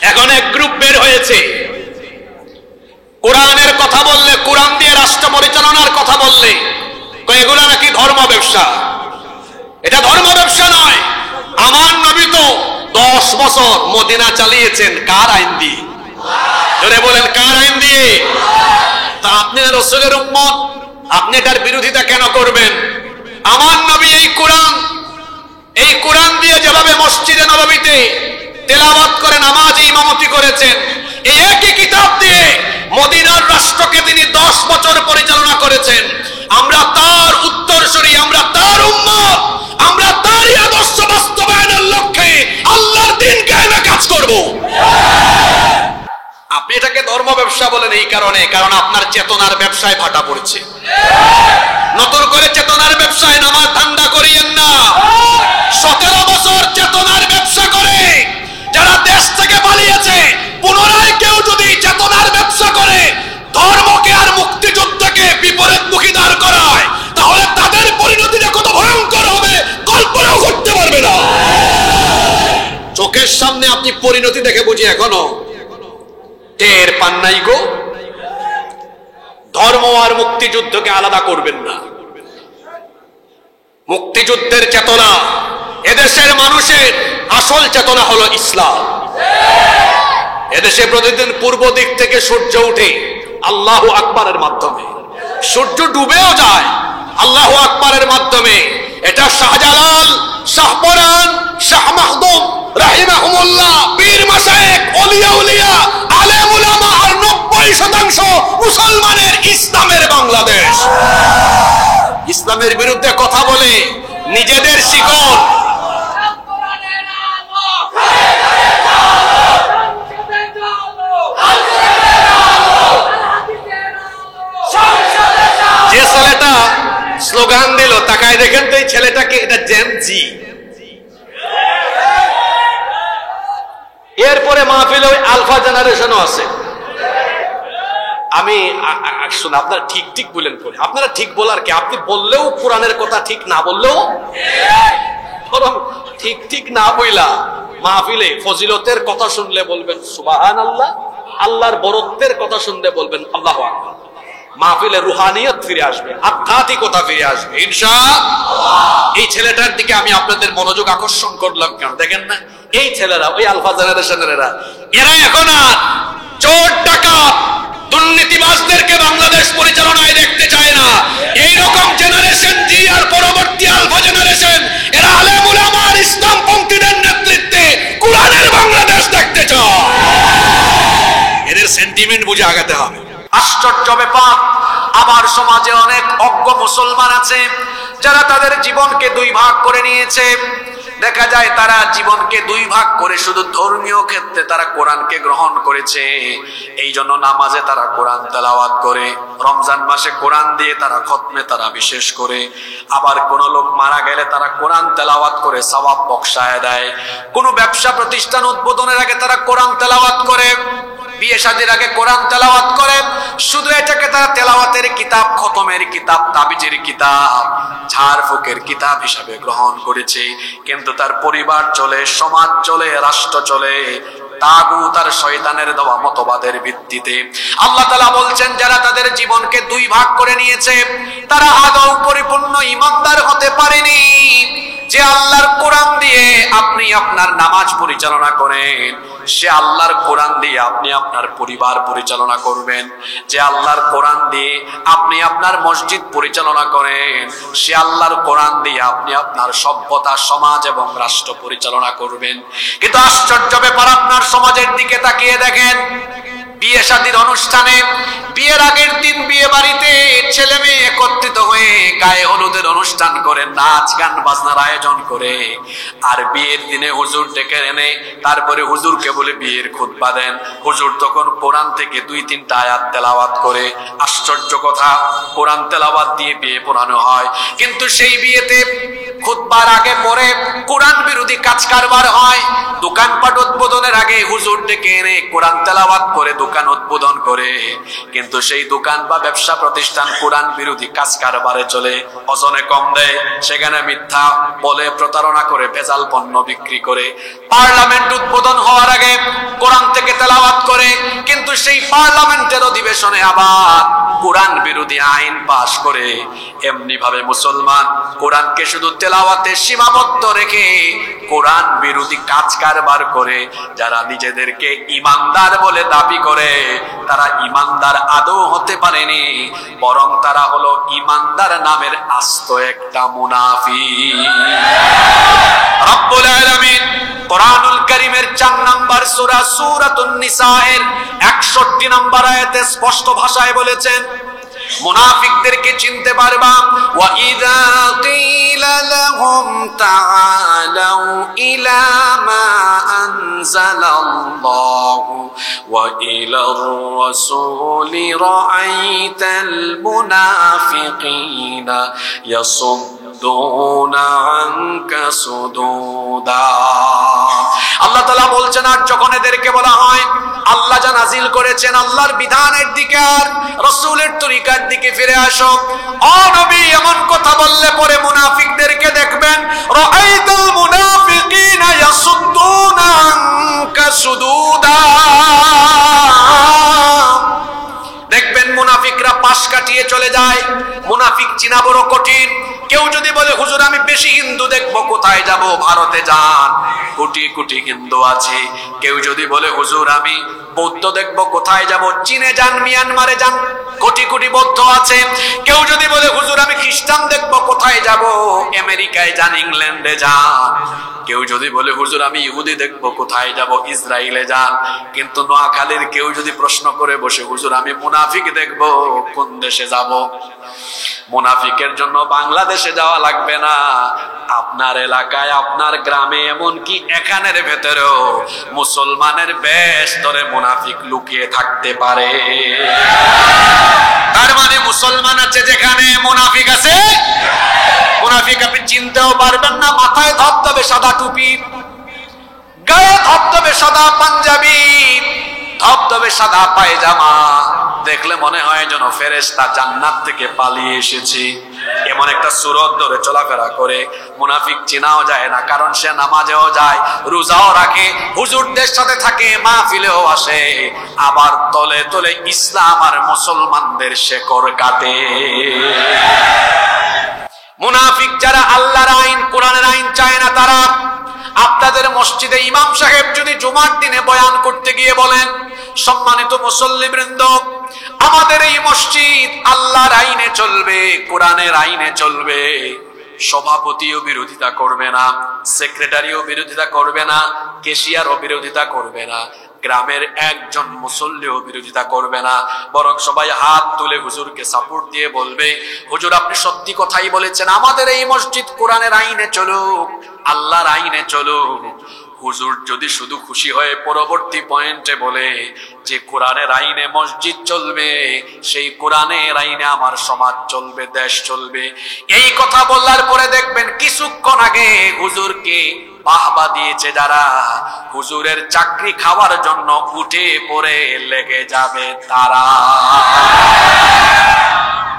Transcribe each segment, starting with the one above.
এখন এক গ্রুপ বের হয়েছে, কোরআনের কথা বললে, কোরআন দিয়ে রাষ্ট্র পরিচালনার কথা বললে এগুলা নাকি ধর্ম ব্যবসা। এটা ধর্ম ব্যবসা নয়। আমার নবী তো 10 বছর মদিনা চালিয়েছেন কার আইন দিয়ে? জোরে বলেন, কার আইন দিয়ে? তা আপনি রাসূলের উম্মত, আপনি এটার বিরোধিতা কেন করবেন? আমার নবী এই কোরআন দিয়ে যেভাবে মসজিদে নববীতে তেলাওয়াত করে নামাজে ইমামতি করেছেন, এই একই কিতাব দিয়ে মদিনার রাষ্ট্রকে তিনি 10 বছর পরিচালনা করেছেন। আমরা তার উত্তরসূরি, আমরা তার উম্মত, আমরা তারই আদর্শ বাস্তবায়নের লক্ষ্যে আল্লাহর দ্বীন কায়েমে কাজ করব। আপনি এটাকে ধর্ম ব্যবসা বলেন এই কারণে, কারণ আপনার চেতনার ব্যবসায় ভাটা পড়েছে। নতুন করে চেতনার ব্যবসায় নামাজ ঠান্ডা করিয়েন না। 17 বছর চেতনার ব্যবসা করে যারা দেশ থেকে পালিয়েছে, পুনরায় কেউ যদি চেতনার ব্যবসা করে ধর্মকে আর মুক্তিযুদ্ধকে বিপরীতমুখী দাঁড় করায়, তাহলে তাদের পরিণতিটা কত ভয়ঙ্কর হবে কল্পনাও করতে পারবে না। চোখের সামনে আপনি পরিণতি দেখে বুঝি এখনো টের পান নাই গো। ধর্ম আর মুক্তিযুদ্ধকে আলাদা করবেন না। মুক্তিযুদ্ধের চেতনা, এদেশের মানুষের আসল চেতনা হলো ইসলাম। এদেশে প্রতিদিন পূর্ব দিক থেকে সূর্য উঠে আল্লাহু আকবারের মাধ্যমে, সূর্য ডুবেও যায় আল্লাহু আকবারের মাধ্যমে। এটা শাহজালাল, শাহপরান, শাহ মাহদুম রাহিমাহুমুল্লাহ, পীর মাশায়েখ, ওলিয়া উলিয়া, আলেম উলামা আর 90% মুসলমানের ইসলামের বাংলাদেশ। ইসলামের বিরুদ্ধে কথা বলে নিজেদের শিকড় যে ছেলেটা স্লোগান দিল, তাকায় দেখেন তো এই ছেলেটাকে, এটা জেন জি। এরপরে মাহফিলে ওই আলফা জেনারেশনও আছে। আমি শুন, আপনারা ঠিক ঠিক বলেন, আপনারা ঠিক বলার কি? আপনি বললেও কোরআনের কথা ঠিক, না বললেও বরং ঠিক ঠিক না বইলা মাহফিলে ফজিলতের কথা শুনলে বলবেন সুবহানাল্লাহ, আল্লাহর বরত্বের কথা শুনলে বলবেন আল্লাহু আকবার। মাহফিলে রুহানিয়ত ফিরে আসবে, আধ্যাত্মিকতা ফিরে আসবে ইনশাআল্লাহ। এই ছেলেটার দিকে আমি আপনাদের মনোযোগ আকর্ষণ করলাম কেন দেখেন না? এই ছেলেরা, ওই আলফা জেনারেশনের এরা এখন আর চোর ডাকাত দুর্নীতিবাজদেরকে বাংলাদেশ পরিচালনায় দেখতে চায় না। এইরকম জেনারেশন জি আর পরবর্তী আলফা জেনারেশন, এরা আলেম উলামা আর ইসলামপন্থীদের নেতৃত্বে কোরআনের বাংলাদেশ দেখতে চায়। এদের সেন্টিমেন্ট বুঝে আগাতে হবে। আশ্চর্য ব্যাপার, আমার সমাজে অনেক অজ্ঞ মুসলমান আছে যারা তাদের জীবনকে 2 ভাগ করে নিয়েছে। দেখা যায় তারা জীবনকে 2 ভাগ করে শুধু ধর্মীয় ক্ষেত্রে তারা কোরআনকে গ্রহণ করেছে। এই জন্য নামাজে তারা কোরআন তেলাওয়াত করে, রমজান মাসে কোরআন দিয়ে তারা খতমে তারা বিশেষ করে। আবার কোন লোক মারা গেলে তারা কোরআন তেলাওয়াত করে সওয়াব বখশায় দেয়। কোন ব্যবসা প্রতিষ্ঠান উদ্বোধনের আগে তারা কোরআন তেলাওয়াত করে, বিয়ে শাদীর আগে কোরআন তেলাওয়াত করে। শুধু এটাকে তারা তেলাওয়াতের কিতাব, খতমের কিতাব, তাবিজের কিতাব, ঝাড়ফুঁকের কিতাব হিসাবে গ্রহণ করেছে। কিন্তু তার পরিবার চলে, সমাজ চলে, রাষ্ট্র চলে তাগুত আর শয়তানের দেওয়া মতবাদের ভিত্তিতে। আল্লাহ তাআলা বলছেন, যারা তাদের জীবনকে 2 ভাগ করে নিয়েছে তারা আদৌ পরিপূর্ণ ঈমানদার হতে পারেনি। যে আল্লাহর কোরআন দিয়ে আপনি আপনার নামাজ পরিচালনা করেন, সে আল্লাহর কোরআন দিয়ে আপনি আপনার পরিবার পরিচালনা করবেন। যে আল্লাহর কোরআন দিয়ে আপনি আপনার মসজিদ পরিচালনা করেন, সে আল্লাহর কোরআন দিয়ে আপনি আপনার সভ্যতা, সমাজ এবং রাষ্ট্র পরিচালনা করবেন। কিন্তু আশ্চর্য ব্যাপার, আপনার সমাজের দিকে তাকিয়ে দেখেন, বিয়ে শাদীর অনুষ্ঠানে বিয়ের আগের দিন বিয়ে বাড়িতে ছেলে মেয়ে একত্রিত হয়ে গায়ে হলুদের অনুষ্ঠান করে, নাচ গান বাজনার আয়োজন করে, আর বিয়ের দিনে হুজুর ডেকে এনে তারপরে হুজুরকে বলে বিয়ের খুতবা দেন। হুজুর তখন কোরআন থেকে 2-3টা আয়াত তেলাওয়াত করে। আশ্চর্য কথা, কোরআন তেলাওয়াত দিয়ে বিয়ে পড়ানো হয়, কিন্তু সেই বিয়েতে খুতবার আগে পরে কোরআন বিরোধী কাজ কারবার হয়। দোকানপাট উদ্বোধনের আগে হুজুর ডেকে এনে কোরআন তেলাওয়াত করে দোকান উদ্বোধন করে, কিন্তু সেই দোকান বা ব্যবসা প্রতিষ্ঠান কোরআন বিরোধী কাজ কারবারে চলে, ওজনে কম দেয়, সেখানে মিথ্যা বলে প্রতারণা করে ভেজাল পণ্য বিক্রি করে। পার্লামেন্ট উদ্বোধন হওয়ার আগে সেই পার্লামেন্টের অধিবেশনে আবার কোরআন বিরোধী আইন পাশ করে এমনি ভাবে মুসলমান কোরআনকে শুধু তেলাওয়াতে সীমাবদ্ধ রেখে কোরআন বিরোধী কাজ কারবার করে যারা নিজেদেরকে ইমানদার বলে দাবি করে তারা ইমানদার আদৌ হতে পারেনি, বরং তারা হলো ইমানদার নামের আস্ত একটা মুনাফিক। রব্বুল আলামিন কোরআনুল কারীমের 4 নম্বর সূরা সূরাতুন নিসা এর 61 নম্বর আয়াতে স্পষ্ট ভাষায় বলেছেন, মুনাফিকদেরকে চিনতে পারবা, ওয়া ইযা কিলা লাহুম তাআলাউ ইলা মা আনজালাল্লাহু ওয়া ইলার রাসূলি রাআইতাল মুনাফিকিনা ইয়াসুদ্দুনা আনকা সুদুদা। আল্লাহ তাআলা বলছেন, আর যখন এদেরকে বলা হয় আল্লাহ যা নাজিল করেছেন আল্লাহর বিধানের দিকে আর রাসূলের তরিকার দিকে ফিরে আসো, ও নবী এমন কথা বললে পরে মুনাফিকদেরকে দেখবেন রাআইতাল মুনাফিকিনা ইয়াসুদ্দুনা আনকা সুদুদা, দেখবেন মুনাফিকরা পাশ কাটিয়ে চলে যায়। মুনাফিক চিনা বড় কঠিন। কেউ যদি বলে হুজুর আমি বেশি হিন্দু দেখবো, কোথায় যাব? ভারতে যান, কোটি কোটি হিন্দু আছে। কেউ যদি বলে হুজুর আমি বৌদ্ধ দেখবো, কোথায় যাব? চীনে যান, মিয়ানমারে যান, কোটি কোটি বৌদ্ধ আছে। কেউ যদি বলে হুজুর আমি খ্রিস্টান দেখবো, কোথায় যাব? আমেরিকায় যান, ইংল্যান্ডে যান। কেউ যদি বলে হুজুর আমি ইহুদি দেখবো, কোথায় যাব? ইসরায়েলে যান। কিন্তু নোয়াখালীর কেউ যদি প্রশ্ন করে বসে হুজুর আমি মুনাফিক দেখবো, কোন দেশে যাব? মুনাফিকের জন্য বাংলাদেশে যাওয়া লাগবে না, আপনার এলাকায় আপনার গ্রামে এমনকি এখানের ভেতরেও মুসলমানের বেশ ধরে মুনাফিক লুকিয়ে থাকতে পারে। তার মানে মুসলমান আছে যেখানে মুনাফিক আছে। মুনাফিক আপনি চিনতেও পারবেন না। মাথায় ধবধবে সাদা টুপি, গায়ে ধবধবে সাদা পাঞ্জাবি, ধবধবে সাদা পায়জামা, দেখলে মনে হয় যেন ফেরেশতা জান্নাত থেকে পালিয়ে এসেছে। এমন একটা সুরত ধরে চলাফেরা করে। মুনাফিক চেনাও যায় না, কারণ সে নামাজেও যায়, রোজাও রাখে, হুজুরদের সাথে থাকে, মাহফিলেও আসে, আবার তলে তলে ইসলাম আর মুসলমানদের শেকড় কাটে। মুনাফিক যারা আল্লাহর আইন কোরআনের আইন চায় না, তারা আপনাদের মসজিদে ইমাম সাহেব যদি জুমার দিনে বয়ান করতে গিয়ে বলেন সম্মানিত মুসল্লিবৃন্দ আমাদের এই মসজিদ আল্লাহর আইনে চলবে, কোরআনের আইনে চলবে, সভাপতিও বিরোধিতা করবে না, সেক্রেটারিও বিরোধিতা করবে না, ক্যাশিয়ারও বিরোধিতা করবে না, গ্রামের একজন মুসল্লিও বিরোধিতা করবে না, বরং সবাই হাত তুলে হুজুরকে সাপোর্ট দিয়ে বলবে হুজুর আপনি সত্যি কথাই বলেছেন, আমাদের এই মসজিদ কোরআনের আইনে চলুক, আল্লাহর আইনে চলুক। হুজুর যদি শুধু খুশি হয়ে পরবর্তী পয়েন্টে বলে যে কোরআনের আইনে মসজিদ চলবে, সেই কোরআনের আইনে আমার সমাজ চলবে, দেশ চলবে, এই কথা বলার পরে দেখবেন কিছুক্ষণ আগে হুজুরকে বাহবা দিয়েছে যারা, হুজুরের চাকরি খাওয়ার জন্য উঠে পড়ে লেগে যাবে তারা।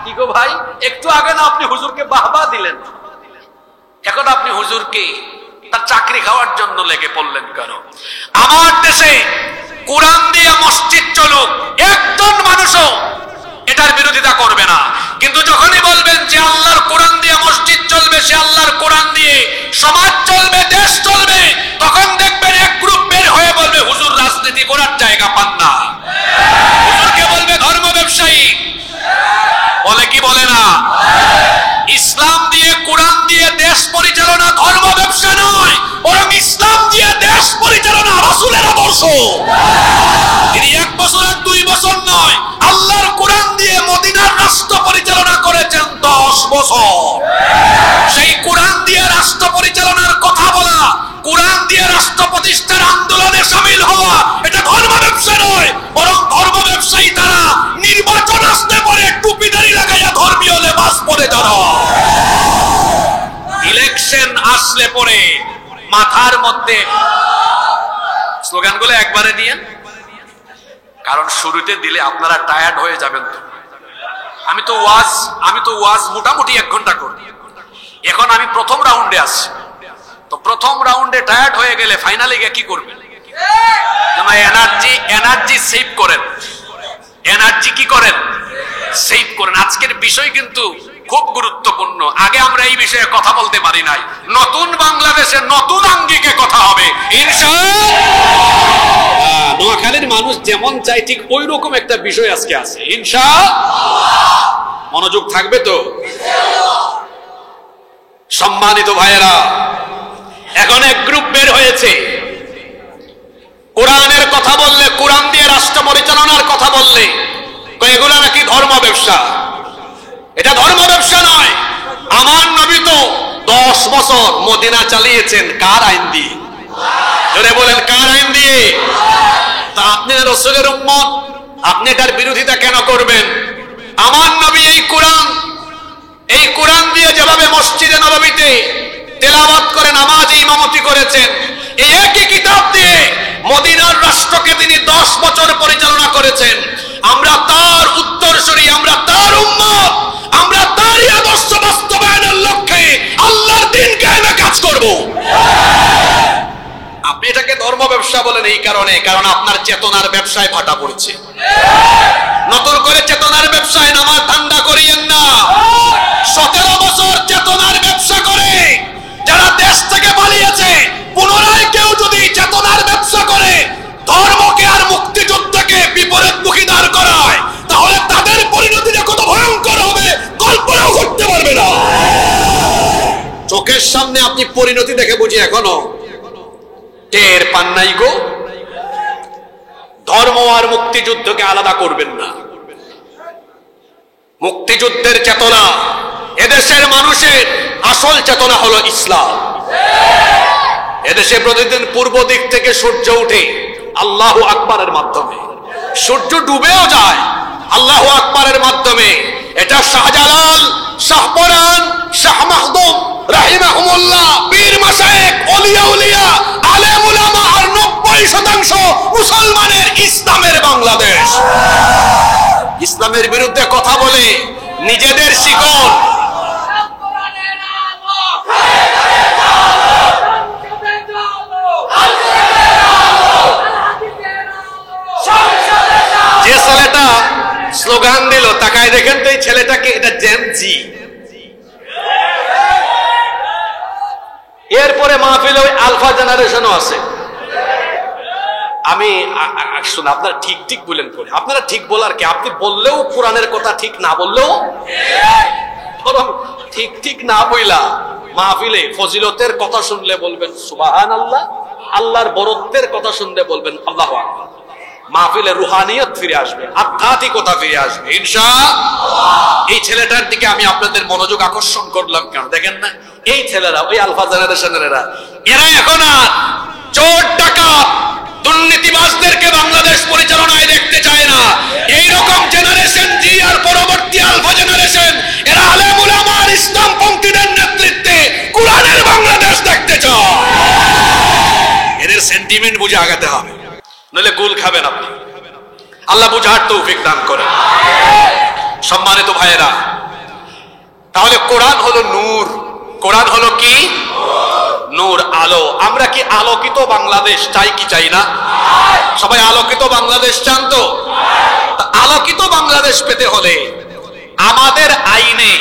কি গো ভাই, একটু আগে না আপনি হুজুরকে বাহবা দিলেন, এখন আপনি হুজুরকে তার চাকরি খাওয়ার জন্য লেগে পড়লেন কেন? আমার দেশে কোরআন দিয়ে মসজিদ চলুক, একজন মানুষও এটার বিরোধিতা করবে না, কিন্তু যখনই বলবেন যে আল্লাহর কোরআন দিয়ে মসজিদ চলবে, সে আল্লাহর কোরআন দিয়ে সমাজ চলবে, দেশ চলবে, তখন দেখবেন এক গ্রুপ বের হয়ে বলবে হুজুর রাজনীতি করার জায়গা পান না, হুজুরকে বলবে ধর্ম ব্যবসায়ী, বলে কি বলে না? ইসলাম দিয়ে কোরআন দিয়ে দেশ পরিচালনা ধর্ম ব্যবসা নয়, বরং ইসলাম দিয়ে দেশ পরিচালনা রাসূলের আদর্শ। তিনি 1 বছর আর 2 বছর নয়, আল্লাহর কোরআন দিয়ে মদিনার রাষ্ট্র পরিচালনা করেছেন 10 বছর। সেই কোরআন দিয়ে রাষ্ট্র পরিচালনার কথা বলা, কোরআন দিয়ে রাষ্ট্র প্রতিষ্ঠার আন্দোলনে শামিল হওয়া, এটা ধর্ম ব্যবসা নয়, বরং ধর্ম ব্যবসায়ী তারা নির্বাচন আসতে পরে টুপিদারি লাগাইয়া ধর্মীয় লেবাস পরে যারা, ইলেকশন আসলে পরে মাথার মধ্যে স্লোগানগুলো একবারে দিয়ে, কারণ শুরুতে দিলে আপনারা টায়ার্ড হয়ে যাবেন। তো আমি তো ওয়াজ মোটামুটি 1 ঘন্টা করি, এখন আমি প্রথম রাউন্ডে আসছি, তো প্রথম রাউন্ডে টায়ার্ড হয়ে গেলে ফাইনালে গিয়ে কি করবেন? এনার্জি সেভ করেন, এনার্জি কি করেন, সেভ করেন। আজকের বিষয় কিন্তু খুব গুরুত্বপূর্ণ। আগে আমরা এই বিষয়ে কথা বলতে পারি নাই। নতুন বাংলাদেশে নতুন আঙ্গিকে কথা হবে ইনশাআল্লাহ। নোয়াখালীর মানুষ যেমন চাই ঠিক ওই রকম একটা বিষয় আজকে আছে ইনশাআল্লাহ। মনোযোগ থাকবে তো? সম্মানিত ভাইয়েরা, এখন এক গ্রুপ বের হয়েছে, কোরআনের কথা বললে, কোরআন দিয়ে রাষ্ট্র পরিচালনার কথা বললে এগুলা নাকি ধর্ম ব্যবসা। এটা ধর্ম ব্যবসা নয়। আমার নবী তো 10 বছর মদিনা চালিয়েছেন কার আইন দিয়ে? জোরে বলেন, কার আইন দিয়ে? তা আপনি রাসূলের উম্মত, আপনি এটার বিরোধিতা কেন করবেন? আমার নবী এই কোরআন দিয়ে যেভাবে মসজিদে নববীতে তেলাওয়াত করে নামাজে ইমামতি করেছেন, এই একই কিতাব দিয়ে মদিনার রাষ্ট্রকে তিনি 10 বছর পরিচালনা করেছেন। আমরা তার উত্তরসূরি, আমরা তার উম্মত, আমরা তারই আদর্শ বাস্তবায়নের লক্ষ্যে আল্লাহর দ্বীন কায়েমে কাজ করব। আপনি এটাকে ধর্ম ব্যবসা বলেন এই কারণে, কারণ আপনার চেতনার ব্যবসায় ভাটা পড়েছে। নতুন করে চেতনার ব্যবসায় নামাজ ধান্দা করিয়েন না। 17 বছর চেতনার ব্যবসা করে যারা দেশ থেকে পালিয়েছে, পুনরায় কেউ যদি চেতনার ব্যবসা করে ধর্মকে আর মুক্তিযুদ্ধকে বিপরীতমুখী দাঁড় করায়, তাহলে তাদের পরিণতিটা কত ভয়ঙ্কর হবে কল্পনাও করতে পারবে না। চোখের সামনে আপনি পরিণতি দেখে বুঝি এখনো টের পান নাই গো। ধর্ম আর মুক্তিযুদ্ধকে আলাদা করবেন না। মুক্তিযুদ্ধের চেতনা, এদেশের মানুষের আসল চেতনা হলো ইসলাম। এদেশে প্রতিদিন পূর্ব দিক থেকে সূর্য উঠে আল্লাহু আকবারের মাধ্যমে, সূর্য ডুবেও যায় আল্লাহু আকবারের মাধ্যমে। এটা শাহজালাল, শাহপরান, শাহ মাহদুম রাহিমাহুমুল্লাহ, পীর মাশায়েখ, ওলিয়া উলিয়া, আলেম উলামা আর 90% মুসলমানের ইসলামের বাংলাদেশ। ইসলামের বিরুদ্ধে কথা বলে নিজেদের শিকল যে ছেলেটা স্লোগান দিল, তাকায় দেখেন তো এই ছেলেটাকে, এটা জেন জি। এরপরে মাহফিলে ওই আলফা জেনারেশনও আছে। আমি শুনুন, আপনারা ঠিক ঠিক বলেন করে, আপনারা ঠিক বলার কি? আপনি বললেও কোরআনের কথা ঠিক, না বললেও বরং ঠিক ঠিক না বইলা মাহফিলে ফজিলতের কথা শুনলে বলবেন সুবহানাল্লাহ, আল্লাহর বরত্বের কথা শুনলে বলবেন আল্লাহু আকবার। মাহফিলে রুহানিয়ত ফিরে আসবে, আধ্যাত্মিকতা ফিরে আসবে ইনশাআল্লাহ। এই ছেলেটার দিকে আমি আপনাদের মনোযোগ আকর্ষণ করলাম কেন দেখেন না? এই ছেলেরা, ওই আলফা জেনারেশনের এরা এখন আর চোর ডাকাত দুর্নীতিবাজদেরকে বাংলাদেশ পরিচালনায় দেখতে চায় না। এইরকম জেনারেশন জি আর পরবর্তী আলফা জেনারেশন, এরা আলেম উলামা আর ইসলামপন্থীদের নেতৃত্বে কোরআনের বাংলাদেশ দেখতে চায়। এদের সেন্টিমেন্ট বুঝে আগাতে হবে, নইলে গুল খাবেন আপনি। আল্লাহ বুঝার তৌফিক দান করেন। সম্মানিত ভাইয়েরা, তাহলে কোরআন হলো নূর। কোরআন হলো কি? নূর, আলো। আমরা কি আলোকিত বাংলাদেশ চাই কি চাই না? সবাই আলোকিত বাংলাদেশ চান তো? আলোকিত বাংলাদেশ পেতে হলে আমাদের আইনে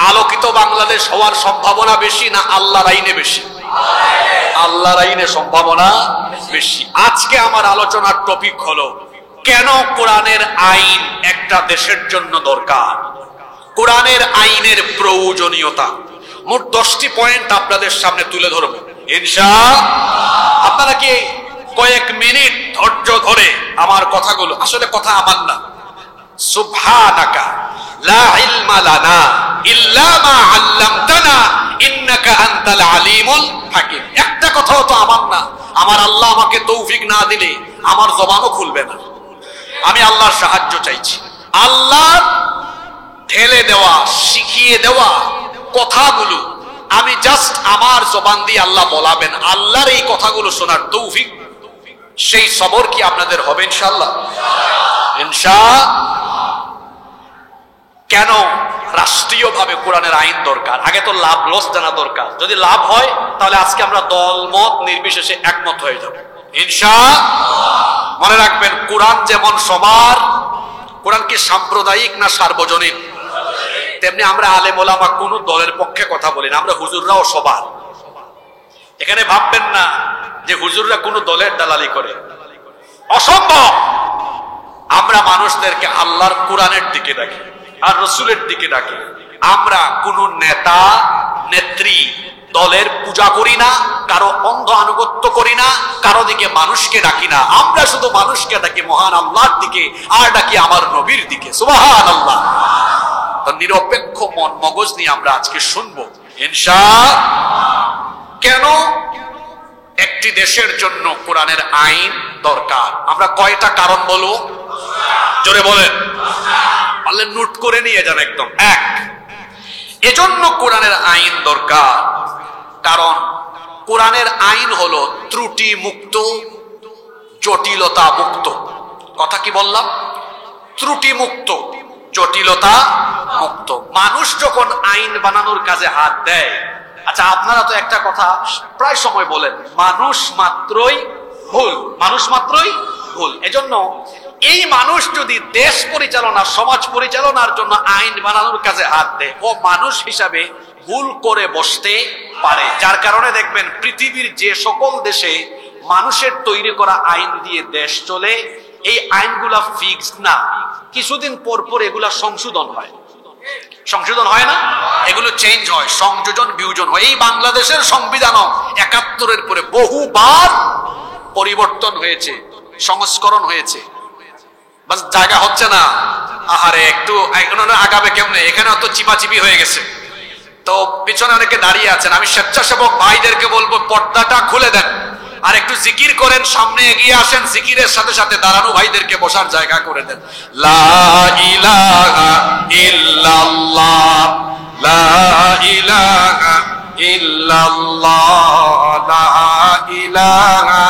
আলোকিত বাংলাদেশ হওয়ার সম্ভাবনা বেশি না আল্লাহর আইনে বেশি? আল্লাহর আইনে সম্ভাবনা বেশি। আজকে আমার আলোচনার টপিক হলো কেন কোরআনের আইন একটা দেশের জন্য দরকার, কোরআনের আইনের প্রয়োজনীয়তা। মোট 10টি পয়েন্ট আপনাদের সামনে তুলে ধরব ইনশাআল্লাহ। আপনারা কি কয়েক মিনিট ধৈর্য ধরে আমার কথাগুলো, আসলে কথা আমার না, সুবহানাকা লা ইলমা লানা ইল্লা মা আল্লামতানা ইন্নাকা আনতাল আলিমুল হাকিম। একটা কথাও তো আমার না। আমার আল্লাহ আমাকে তৌফিক না দিলে আমার জবানও খুলবে না। আমি আল্লাহর সাহায্য চাইছি। আল্লাহ ঢেলে দেওয়া, শিখিয়ে দেওয়া কথাগুলো আমি জাস্ট আমার জবান দিয়ে আল্লাহ বলাবেন। আল্লাহর এই কথাগুলো শোনার তৌফিক, সেই সবর কি আপনাদের হবে ইনশাআল্লাহ? ইনশাআল্লাহ। কেন রাষ্ট্রীয়ভাবে কোরআনের আইন দরকার? আগে তো লাভ লস জানা দরকার। যদি লাভ হয় তাহলে আজকে আমরা দলমত নির্বিশেষে একমত হয়ে যাব ইনশাআল্লাহ। মনে রাখবেন, কোরআন যেমন সবার, কোরআন কি সাম্প্রদায়িক না সার্বজনীন, তেমনি আমরা আলেম ওলামা কোন দলের পক্ষে কথা বলি না, আমরা হুজুররাও সবার। এখানে ভাববেন না যে হুজুররা কোন দলের দালালি করে, অসম্ভব। আমরা মানুষদেরকে আল্লাহর কোরআনের দিকে ডাকি আর রসুলের দিকে ডাকি। আমরা কোন নেতা নেত্রী দলের পূজা করি না, কারো অন্ধ আনুগত্য করি না, কারো দিকে মানুষকে ডাকি না। আমরা শুধু মানুষকে ডাকি মহান আল্লাহর দিকে, আর ডাকি আমার নবীর দিকে। সুবহানাল্লাহ। তো নিরপেক্ষ মন মগজ নিয়ে আমরা আজকে শুনবো ইনশাআল্লাহ। কেন একটি দেশের জন্য কোরআনের আইন দরকার? আমরা কয়টা কারণ বলবো, জোরে বলেন, পারলে নোট করে নিয়ে যান একদম। এক, এজন্য কোরআনের আইন দরকার কারণ কোরআনের আইন হলো ত্রুটি মুক্ত, জটিলতা মুক্ত। কথা কি বললাম? ত্রুটি মুক্ত, জটিলতা মুক্ত। মানুষ যখন আইন বানানোর কাজে হাত দেয়, আচ্ছা আপনারা তো একটা কথা প্রায় সময় বলেন, মানুষ মাত্রই ভুল, মানুষ মাত্রই ভুল। এজন্য এই মানুষ যদি দেশ পরিচালনা, সমাজ পরিচালনার জন্য আইন বানানোর কাজে হাত দেয়, ও মানুষ হিসাবে ভুল করে বসতে পারে। যার কারণে দেখবেন পৃথিবীর যে সকল দেশে মানুষের তৈরি করা আইন দিয়ে দেশ চলে, এই আইনগুলা ফিক্সড না, কিছুদিন পর পর এগুলা সংশোধন হয়। সংশোধন হয় না, এগুলো চেঞ্জ হয়, সংযোজন বিয়োজন হয়। এই বাংলাদেশের সংবিধানও ৭১-এর পরে বহুবার পরিবর্তন হয়েছে, সংস্করণ হয়েছে, বাস জায়গা হচ্ছে না। আহারে একটু আগাবে কেমনে, এখানে অত চিপাচিপি হয়ে গেছে। তো পিছনে অনেকে দাঁড়িয়ে আছেন, আমি স্বেচ্ছাসেবক ভাইদেরকে বলবো পর্দাটা খুলে দেন আর একটু জিকির করেন, সামনে এগিয়ে আসেন, জিকিরের সাথে সাথে দাঁড়ানো ভাইদেরকে বসার জায়গা করে দেন। লা ইলাহা ইল্লাল্লাহ, লা ইলাহা ইল্লাল্লাহ, লা ইলাহা।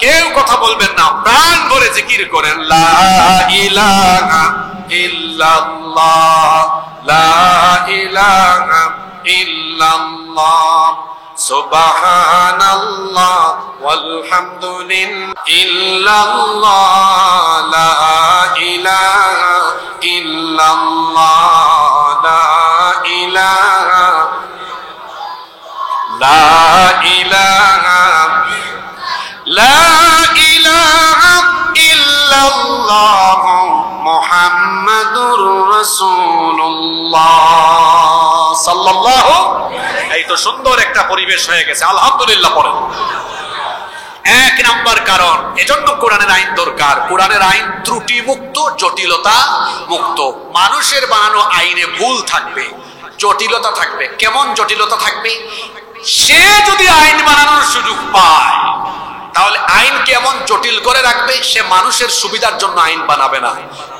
কেউ কথা বলবেন না, প্রাণ ভরে জিকির করেন। লা ইলাহা ইল্লাল্লাহ, লা ইলাহা ইল্লাল্লাহ, সুবহানাল্লাহ ওয়ালহামদুলিল্লাহ, ইল্লাল্লাহ, লা ইলাহা ইল্লাল্লাহ, লা ইলাহা, লা ইলাহা, লা ইলাহা ইল্লাল্লাহ মুহাম্মাদুর রাসূলুল্লাহ সাল্লাল্লাহু। এই তো সুন্দর একটা পরিবেশ হয়ে গেছে, আলহামদুলিল্লাহ পড়েন। এক নাম্বার কারণ, এজন্য কোরআনের আইন দরকার। কোরআনের আইন ত্রুটি মুক্ত, জটিলতা মুক্ত। মানুষের বানানো আইনে ভুল থাকবে, জটিলতা থাকবে। কেমন জটিলতা থাকবে? সে যদি আইন বানানোর সুযোগ পায়, তাহলে আইনকে এমন জটিল করে রাখবে, সে মানুষের সুবিধার জন্য আইন বানাবে না,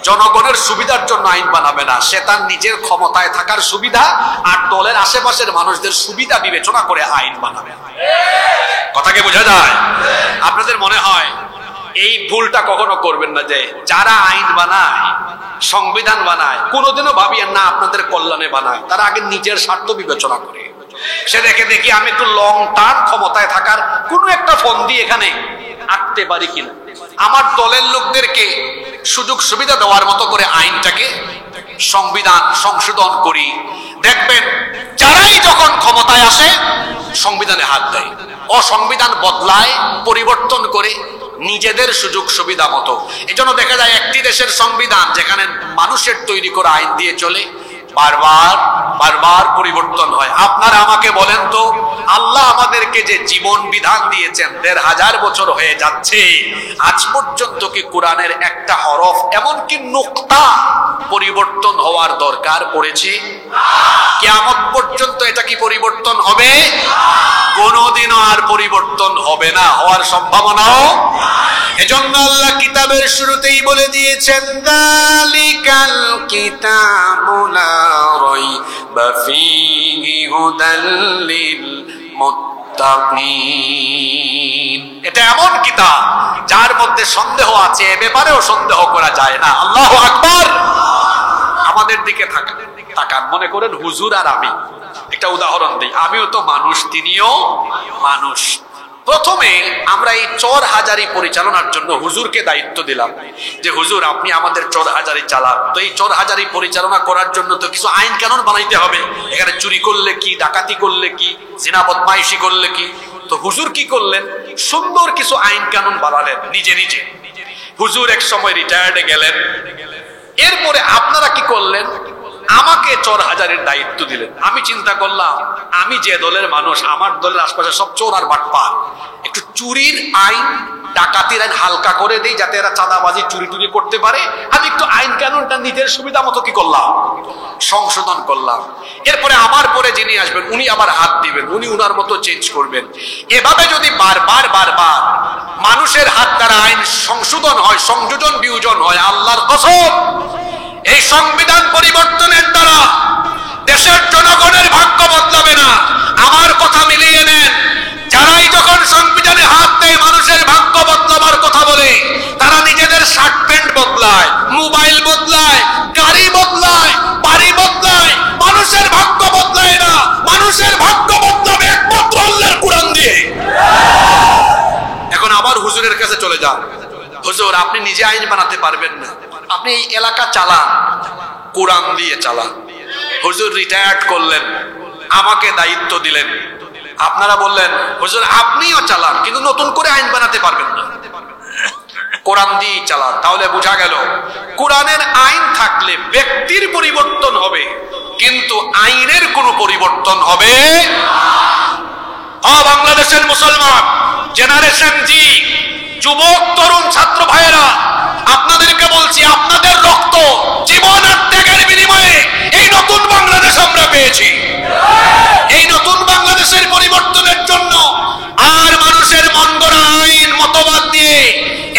জনগণের সুবিধার জন্য আইন বানাবে না। সে তার নিজের ক্ষমতায় থাকার সুবিধা আর দলের আশেপাশের মানুষদের সুবিধা বিবেচনা করে আইন বানাবে। কথাকে বোঝা যায়? আপনাদের মনে হয় এই ভুলটা কখনো করবেন না যে যারা আইন বানায়, সংবিধান বানায়, কোনোদিনও ভাবিয়েন না আপনাদের কল্যাণে বানায়। তারা আগে নিজের স্বার্থ বিবেচনা করে। সে দেখি আমি একটু লং টার্ম ক্ষমতায় থাকার কোন একটা ফন্দি এখানে আঁকতে পারি কিনা, আমার দলের লোকদেরকে সুযোগ সুবিধা দেওয়ার মতো করে আইনটাকে সংবিধান সংশোধন করি। দেখবেন যারাই যখন ক্ষমতায় আসে সংবিধানে হাত দেয়, ও সংবিধান বদলায়, পরিবর্তন করে নিজেদের সুযোগ সুবিধা মতো। এজন্য দেখা যায় একটি দেশের সংবিধান যেখানে মানুষের তৈরি করা আইন দিয়ে চলে, বারবার বারবার পরিবর্তন হয়। আপনারা আমাকে বলেন তো, আল্লাহ আমাদেরকে যে জীবন বিধান দিয়েছেন ১৫০০ বছর হয়ে যাচ্ছে, আজ পর্যন্ত কি কোরআনের একটা হরফ, এমনকি নুকতা পরিবর্তন হওয়ার দরকার পড়েছে? কিয়ামত পর্যন্ত এটা কি পরিবর্তন হবে? কোনোদিনও আর পরিবর্তন হবে না, হওয়ার সম্ভাবনাও। এজন্য আল্লাহ কিতাবের শুরুতেই বলে দিয়েছেন, যালিকাল কিতাবু লা রাইবা ফীহি হুদাল লিল মুত্তাকিন। এটা এমন কিতাব যার মধ্যে সন্দেহ আছে, এ ব্যাপারেও সন্দেহ করা যায় না। আল্লাহু আকবার। আমাদের দিকে তাকান, মনে করেন হুজুর আর আমি একটা উদাহরণ দিই, আমিও তো মানুষ, তিনিও মানুষ। প্রথমে আমরা এই চর হাজারি পরিচালনার জন্য হুজুরকে দায়িত্ব দিলাম যে হুজুর আপনি আমাদের চর হাজারি চালান। তো এই চর হাজারি পরিচালনা করার জন্য তো কিছু আইন কানুন বানাইতে হবে। এখানে চুরি করলে কি, ডাকাতি করলে কি, জিনা বদমাইশি করলে কি। তো হুজুর কি করলেন, সুন্দর কিছু আইন কানুন বানালেন নিজে নিজে। হুজুর এক সময় রিটায়ার্ডে গেলেন। এরপরে আপনারা কি করলেন, আমাকে চর হাজারের দায়িত্ব দিলেন। আমি চিন্তা করলাম আমি যে দলের মানুষ, আমার দলের আশপাশে সব চোর আর বাটপার, একটু চুরির আইন ডাকাতির আইন হালকা করে দেই যাতে এরা চাঁদাবাজি চুরি টুরি করতে পারে। আমি একটু আইন কানুনটা নিজের সুবিধা মতো কি করলাম, সংশোধন করলাম। এরপরে আমার পরে যিনি আসবেন উনি আবার হাত দিবেন, উনি উনার মতো চেঞ্জ করবেন। এভাবে যদি বারবার বারবার মানুষের হাত দ্বারা আইন সংশোধন হয়, সংযোজন বিয়োজন হয়, আল্লাহর কসম এই সংবিধান পরিবর্তনের দ্বারা দেশের জনগণের ভাগ্য বদলাবে না। আমার কথা মিলিয়ে নেন, যারাই যখন সংবিধানে হাত দেয় মানুষের ভাগ্য বদলাবার কথা বলে, তারা নিজেদের শার্ট প্যান্ট বদলায়, মোবাইল বদলায়, গাড়ি বদলায়, বাড়ি বদলায়। মানুষের ভাগ্য বদলায় না। মানুষের ভাগ্য বদলাবে একমাত্র আল্লাহর কোরআন দিয়ে। এখন আবার হুজুরের কাছে চলে যান, হুজুর আপনি নিজে আইন বানাতে পারবেন না, আপনি এই এলাকা চালান, কোরআন দিয়ে চালান। হুজুর রিটায়ার্ড করলেন, আমাকে দায়িত্ব দিলেন। আপনারা বললেন হুজুর আপনিও চালান, কিন্তু নতুন করে আইন বানাতে পারবেন না, কোরআন দিয়ে চালান। তাহলে বোঝা গেল কোরআনের আইন থাকলে ব্যক্তির পরিবর্তন হবে, কিন্তু আইনের কোনো পরিবর্তন হবে না। বাংলাদেশের মুসলমান জেনারেশন জি, যুবক তরুণ ছাত্র ভাইয়েরা, আপনাদেরকে বলছি আপনাদের রক্ত, জীবন আর ত্যাগের বিনিময়ে এই নতুন বাংলাদেশ আমরা পেয়েছি। এই নতুন বাংলাদেশের পরিবর্তনের জন্য আর মানুষের মন গড়া আইন মতবাদ দিয়ে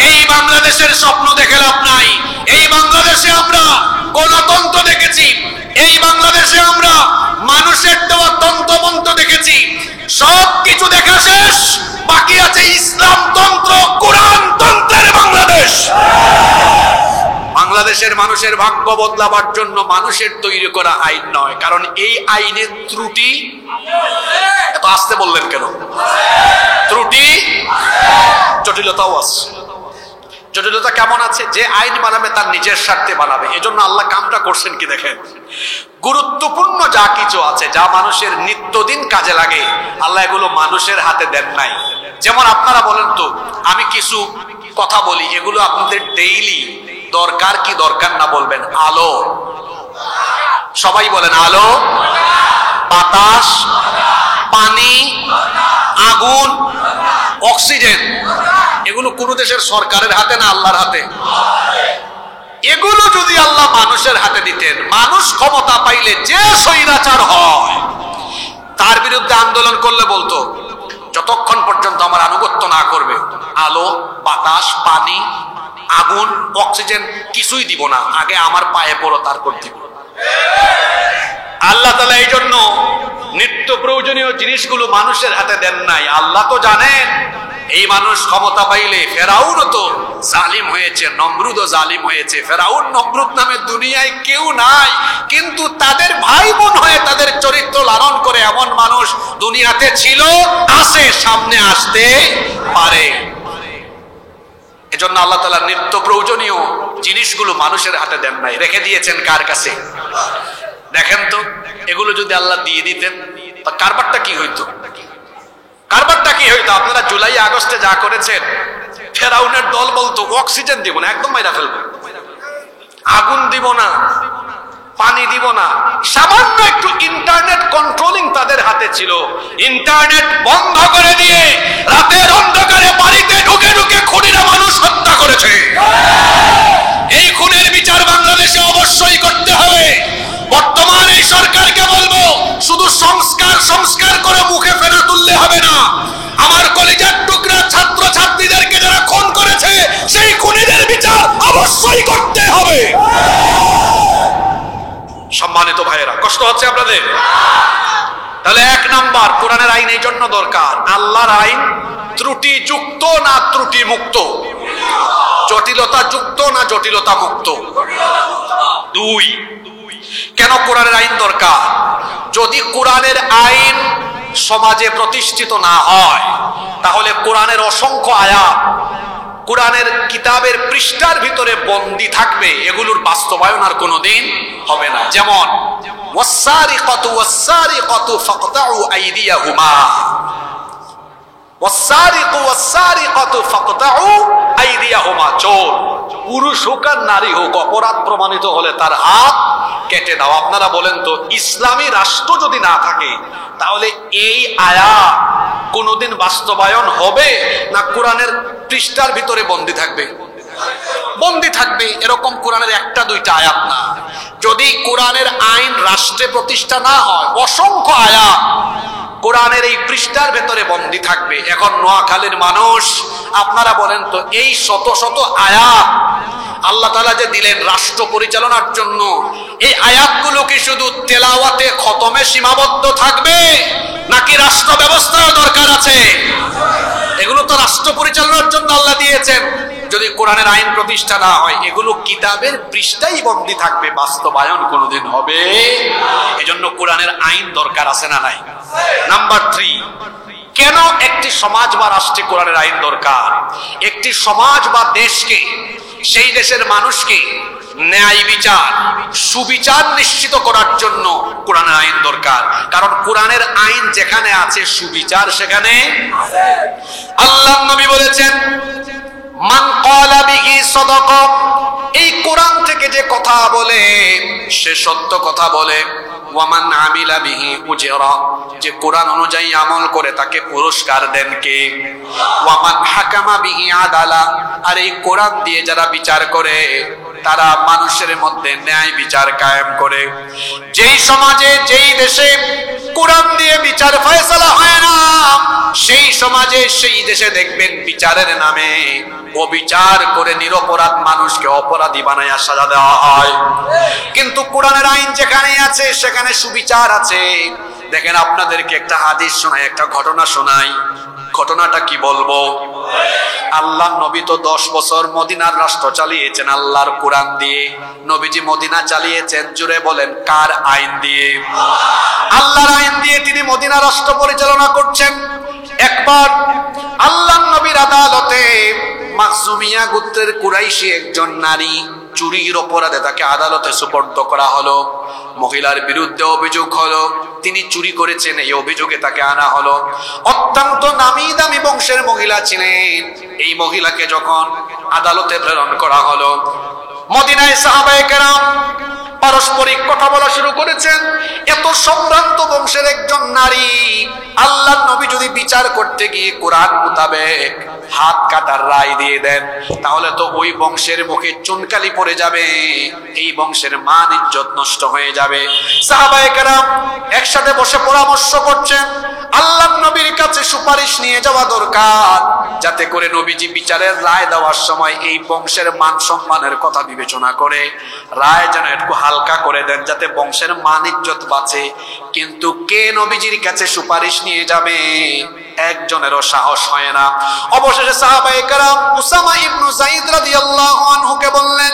এই বাংলাদেশের স্বপ্ন দেখে লাভ নাই। এই বাংলাদেশে আমরা গণতন্ত্র দেখেছি, এই বাংলাদেশে আমরা মানুষের দেওয়া তন্ত্রমন্ত্র দেখেছি। সব কিছু দেখা শেষ, বাকি আছে ইসলাম তন্ত্র, কোরআন তন্ত্রের বাংলাদেশ। বাংলাদেশের মানুষের ভাগ্য বদলাবার জন্য মানুষের তৈরি করা আইন নয়, কারণ এই আইনের ত্রুটি। এত আসতে বললেন কেন? ত্রুটি, জটিলতাও আছে। জটিলতা কেমন আছে? যে আইন বানাবে তার নিজের স্বার্থে বানাবে। এজন্য আল্লাহ কামটা করছেন কি দেখেন, গুরুত্বপূর্ণ যা কিছু আছে, যা মানুষের নিত্যদিন কাজে লাগে, আল্লাহ এগুলো মানুষের হাতে দেন নাই। যেমন আপনারা বলেন তো, আমি কিছু কথা বলি, এগুলো আপনাদের ডেইলি দরকার কি দরকার না বলবেন। আলো, সবাই বলেন আলো, বাতাস, পানি, আগুন, অক্সিজেন, এগুলো কোন দেশের সরকারের হাতে না আল্লাহর হাতে? এগুলো যদি আল্লাহ মানুষের হাতে দিতেন, মানুষ ক্ষমতা পাইলে যে স্বৈরাচার হয় তার বিরুদ্ধে আন্দোলন করলে বলতো যতক্ষণ পর্যন্ত আমার আনুগত্য না করবে আলো, বাতাস, পানি, আগুন, অক্সিজেন কিছুই দিব না, আগে আমার পায়ে পড়ো তারপর দিব। আল্লাহ তাআলা এই জন্য নিত্য প্রয়োজনীয় জিনিসগুলো মানুষের হাতে দেন নাই। আল্লাহ তো জানেন এই মানুষ ক্ষমতা পাইলে, ফেরাউনও তো জালিম হয়েছে, নমরুদও জালিম হয়েছে। ফেরাউন নমরুদ নামে দুনিয়ায় কেউ নাই, কিন্তু তাদের ভাই বোন হয়ে তাদের চরিত্র লালন করে এমন মানুষ দুনিয়াতে ছিল, আছে, সামনে আসতে পারে। এজন্য আল্লাহ তাআলা নিত্য প্রয়োজনীয় জিনিসগুলো মানুষের হাতে দেন নাই, রেখে দিয়েছেন কার কাছে? দেখেন তো, এগুলো যদি আল্লাহ দিয়ে দিতেন তা কারবারটা কি হইতো? কারবারটা কি হইতো? আপনারা জুলাই আগস্টে যা করেছেন, ফেরাউনের দল বলতো অক্সিজেন দিব না, একদম মাইরা ফেলবো, আগুন দিব না, পানি দিব না। সামান্য একটু ইন্টারনেট কন্ট্রোলিং তাদের হাতে ছিল, ইন্টারনেট বন্ধ করে দিয়ে রাতের অন্ধকারে বাড়িতে ঢুকে ঢুকে খুনিরা মানুষ হত্যা করেছে। এই খুনের বিচার বাংলাদেশে অবশ্যই করতে হবে। বর্তমান এই সরকারকে বলবো, শুধু সংস্কার সংস্কার করে মুখে ফেরা তুললে হবে না। আমার কলিজার টুকরা ছাত্র ছাত্রীদেরকে যারা খুন করেছে সেই খুনিদের বিচার অবশ্যই করতে হবে। সম্মানিত ভাইয়েরা, কষ্ট হচ্ছে আপনাদের? তাহলে এক নাম্বার, কোরআনের আইন এই জন্য দরকার, আল্লাহর আইন ত্রুটি যুক্ত না ত্রুটি মুক্ত, জটিলতা যুক্ত না জটিলতা মুক্ত। দুই, কেন কোরআনের আইন দরকার? যদি কোরআনের আইন সমাজে প্রতিষ্ঠিত না হয়, তাহলে কোরআনের অসংখ্য আয়াত কোরআনের কিতাবের পৃষ্ঠার ভিতরে বন্দী থাকবে, এগুলোর বাস্তবায়ন আর কোনোদিন হবে না। যেমন ওয়াসসারিকাতু ওয়াসসারিকাতু ফাকতাউ আইদিয়াহুমা, ওয়াসসারিকু ওয়াসসারিকাতু ফাকতাউ আইদিয়াহুমা, চোর পুরুষ হোক আর নারী হোক অপরাধ প্রমাণিত হলে তার হাত কেটে দাও। আপনারা বলেন তো, ইসলামী রাষ্ট্র যদি না থাকে তাহলে এই আয়াত কোনোদিন বাস্তবায়ন হবে না কোরআনের পৃষ্ঠার ভিতরে বন্দী থাকবে? বন্দী থাকবে। এরকম কোরআনের একটা দুইটা আয়াত না, যদি কোরআনের আইন রাষ্ট্রে প্রতিষ্ঠা না হয় অসংখ্য আয়াত কোরআনের এই পৃষ্ঠার ভেতরে বন্দী থাকবে। এখন নোয়াখালীর মানুষ, আপনারা বলেন তো, এই শত শত আয়াত আল্লাহ তাআলা যে দিলেন রাষ্ট্র পরিচালনার জন্য, এই আয়াতগুলো কি শুধু তেলাওয়াতে খতমে সীমাবদ্ধ থাকবে নাকি রাষ্ট্র ব্যবস্থার দরকার আছে? এগুলো তো রাষ্ট্র পরিচালনার জন্য আল্লাহ দিয়েছেন। যদি কোরআনের আইন প্রতিষ্ঠা না হয় এগুলো কিতাবের পৃষ্ঠাই বন্দী থাকবে, বাস্তবায়ন কোনোদিন হবে? এজন্য কোরআনের আইন দরকার আছে না নাই? নাম্বার 3, কেন একটি সমাজ বা রাষ্ট্রে কোরআনের আইন দরকার? একটি সমাজ বা দেশকে, সেই দেশের মানুষকে ন্যায় বিচার, সুবিচার নিশ্চিত করার জন্য কোরআনের আইন দরকার। কারণ কোরআনের আইন যেখানে আছে সুবিচার সেখানে আছে। আল্লাহর নবী বলেছেন, মান ক্বালা বিহি সাদাকা, এই কোরআন থেকে যে কথা বলে সে সত্য কথা বলে। ওয়ামান আমিলা বিহি উজরা, যে কোরআন অনুযায়ী আমল করে তাকে পুরস্কার দেন কে? ওয়ামান হাকামা বিহি আদালা, আর এই কোরআন দিয়ে যারা বিচার করে তারা মানুষের মধ্যে ন্যায় বিচার কায়েম করে। যেই সমাজে, যেই দেশে কোরআন দিয়ে বিচার ফয়সালা হয় না, সেই সমাজে, সেই দেশে দেখবেন বিচারের নামে অবিচার করে নিরপরাধ মানুষকে অপরাধী বানায় সাজা দেওয়া হয়। কিন্তু কোরআনের আইন যেখানে আছে সেখানে সুবিচার আছে। দেখেন, আপনাদেরকে একটা হাদিস শোনাই, একটা ঘটনা শোনাই। ঘটনাটা কি বলবো? আল্লাহর নবী তো 10 বছর মদিনার রাষ্ট্র চালিয়েছেন আল্লাহর কোরআন দিয়ে। নবীজি মদিনা চালিয়েছেন, জুড়ে বলেন কার আইন দিয়ে? আল্লাহর আইন দিয়ে তিনি মদিনা রাষ্ট্র পরিচালনা করছেন। একবার আল্লাহর নবীর আদালতে মাখজুমিয়া গোত্রের কুরাইশি একজন নারী চুরির অপরাধে তাকে আদালতে সুপর্দ করা হলো। মহিলার বিরুদ্ধে অভিযোগ হলো তিনি চুরি করেছেন, এই অভিযোগে তাকে আনা হলো। অত্যন্ত নামি দামি বংশের মহিলা ছিলেন। এই মহিলাকে যখন আদালতে প্রেরণ করা হলো, মদিনায় সাহাবায়ে কেরাম পারস্পরিক কথা বলা শুরু করেছেন। এত সম্ভ্রান্ত বংশের একজন নারী, আল্লাহর নবী যদি বিচার করতে গিয়ে কোরআন মোতাবেক হাত কাটার রায় দিয়ে দেন তাহলে তো ওই বংশের মুখে চুনকালি পড়ে যাবে, এই বংশের মান ইজ্জত নষ্ট হয়ে যাবে। সাহাবায়ে কেরাম একসাথে বসে পরামর্শ করছেন, আল্লাহর নবীর কাছে সুপারিশ নিয়ে যাওয়া দরকার, যাতে করে নবীজি বিচারের রায় দেওয়ার সময় এই বংশের মান সম্মানের কথা বিবেচনা করে রায় যেন একটু হালকা করে দেন, যাতে বংশের মান ইজ্জত বাঁচে। কিন্তু কে নবীজির কাছে সুপারিশ নিয়ে যাবে? একজনেরও সাহস হয় না। অবশেষে সাহাবায়ে কেরাম উসামা ইবনে যায়েদ রাদিয়াল্লাহু আনহুকে বললেন,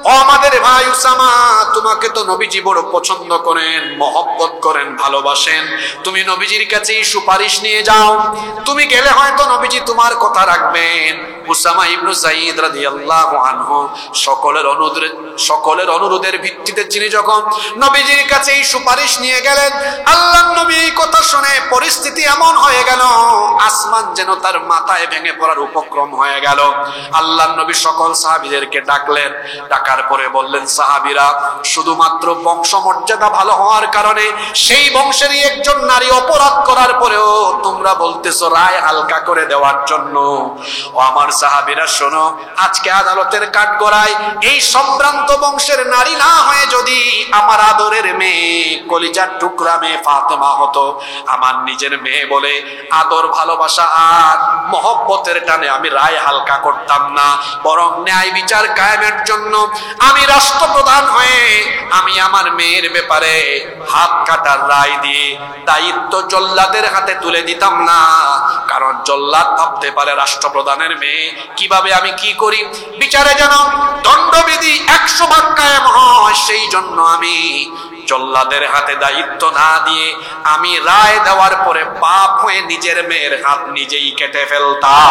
ও আমাদের ভাই উসামা, তোমাকে তো নবীজি বড় পছন্দ করেন, মহব্বত করেন, ভালোবাসেন, তুমি নবীজির কাছে সুপারিশ নিয়ে যাও, তুমি গেলে হয়তো নবীজি তোমার কথা রাখবেন। উসামা ইবনে যায়েদ রাদিয়াল্লাহু আনহু সকলের অনুরোধের ভিত্তিতে তিনি যখন নবীজির কাছে এই সুপারিশ নিয়ে গেলেন, আল্লাহর নবী এই কথা শুনে পরিস্থিতি এমন হয়ে গেল আসমান যেন তার মাথায় ভেঙে পড়ার উপক্রম হয়ে গেল। আল্লাহর নবী সকল সাহাবীদেরকে ডাকলেন, ডাকার পরে বললেন, সাহাবীরা, শুধুমাত্র বংশমর্যাদা ভালো হওয়ার কারণে সেই বংশেরই একজন নারী অপরাধ করার পরেও তোমরা বলতেছো রায় হালকা করে দেওয়ার জন্য। ও আমার সাহাবীরা শোনো, আজকে আদালতের কাঠগড়ায় এই সম্ভ্রান্ত বংশের নারী না হয়ে যদি আমার আদরের মেয়ে, কলিজার টুকরা মেয়ে ফাতেমা হতো, আমার নিজের মেয়ে বলে আদর, ভালোবাসা আর মহব্বতের টানে আমি রায় হালকা করতাম না, বরং ন্যায় বিচার কায়েমের জন্য আমি রাষ্ট্রপ্রধান হয়ে আমি আমার মেয়ের ব্যাপারে হাত কাটা মার্ডার রায় দিয়ে দায়িত্ব জল্লাদের হাতে তুলে দিতাম না, কারণ জল্লাদ ভাবতে পারে রাষ্ট্রপ্রধানের মেয়ে, কিভাবে আমি কি করি, বিচারে যেন দণ্ডবিধি 100 ভাগ কায়েম হয়। সেই জন্য আমি জল্লাদের হাতে দায়িত্ব না দিয়ে আমি রায় দেওয়ার পরে পাপ হয়ে নিজের মেয়ের হাত নিজেই কেটে ফেলতাম।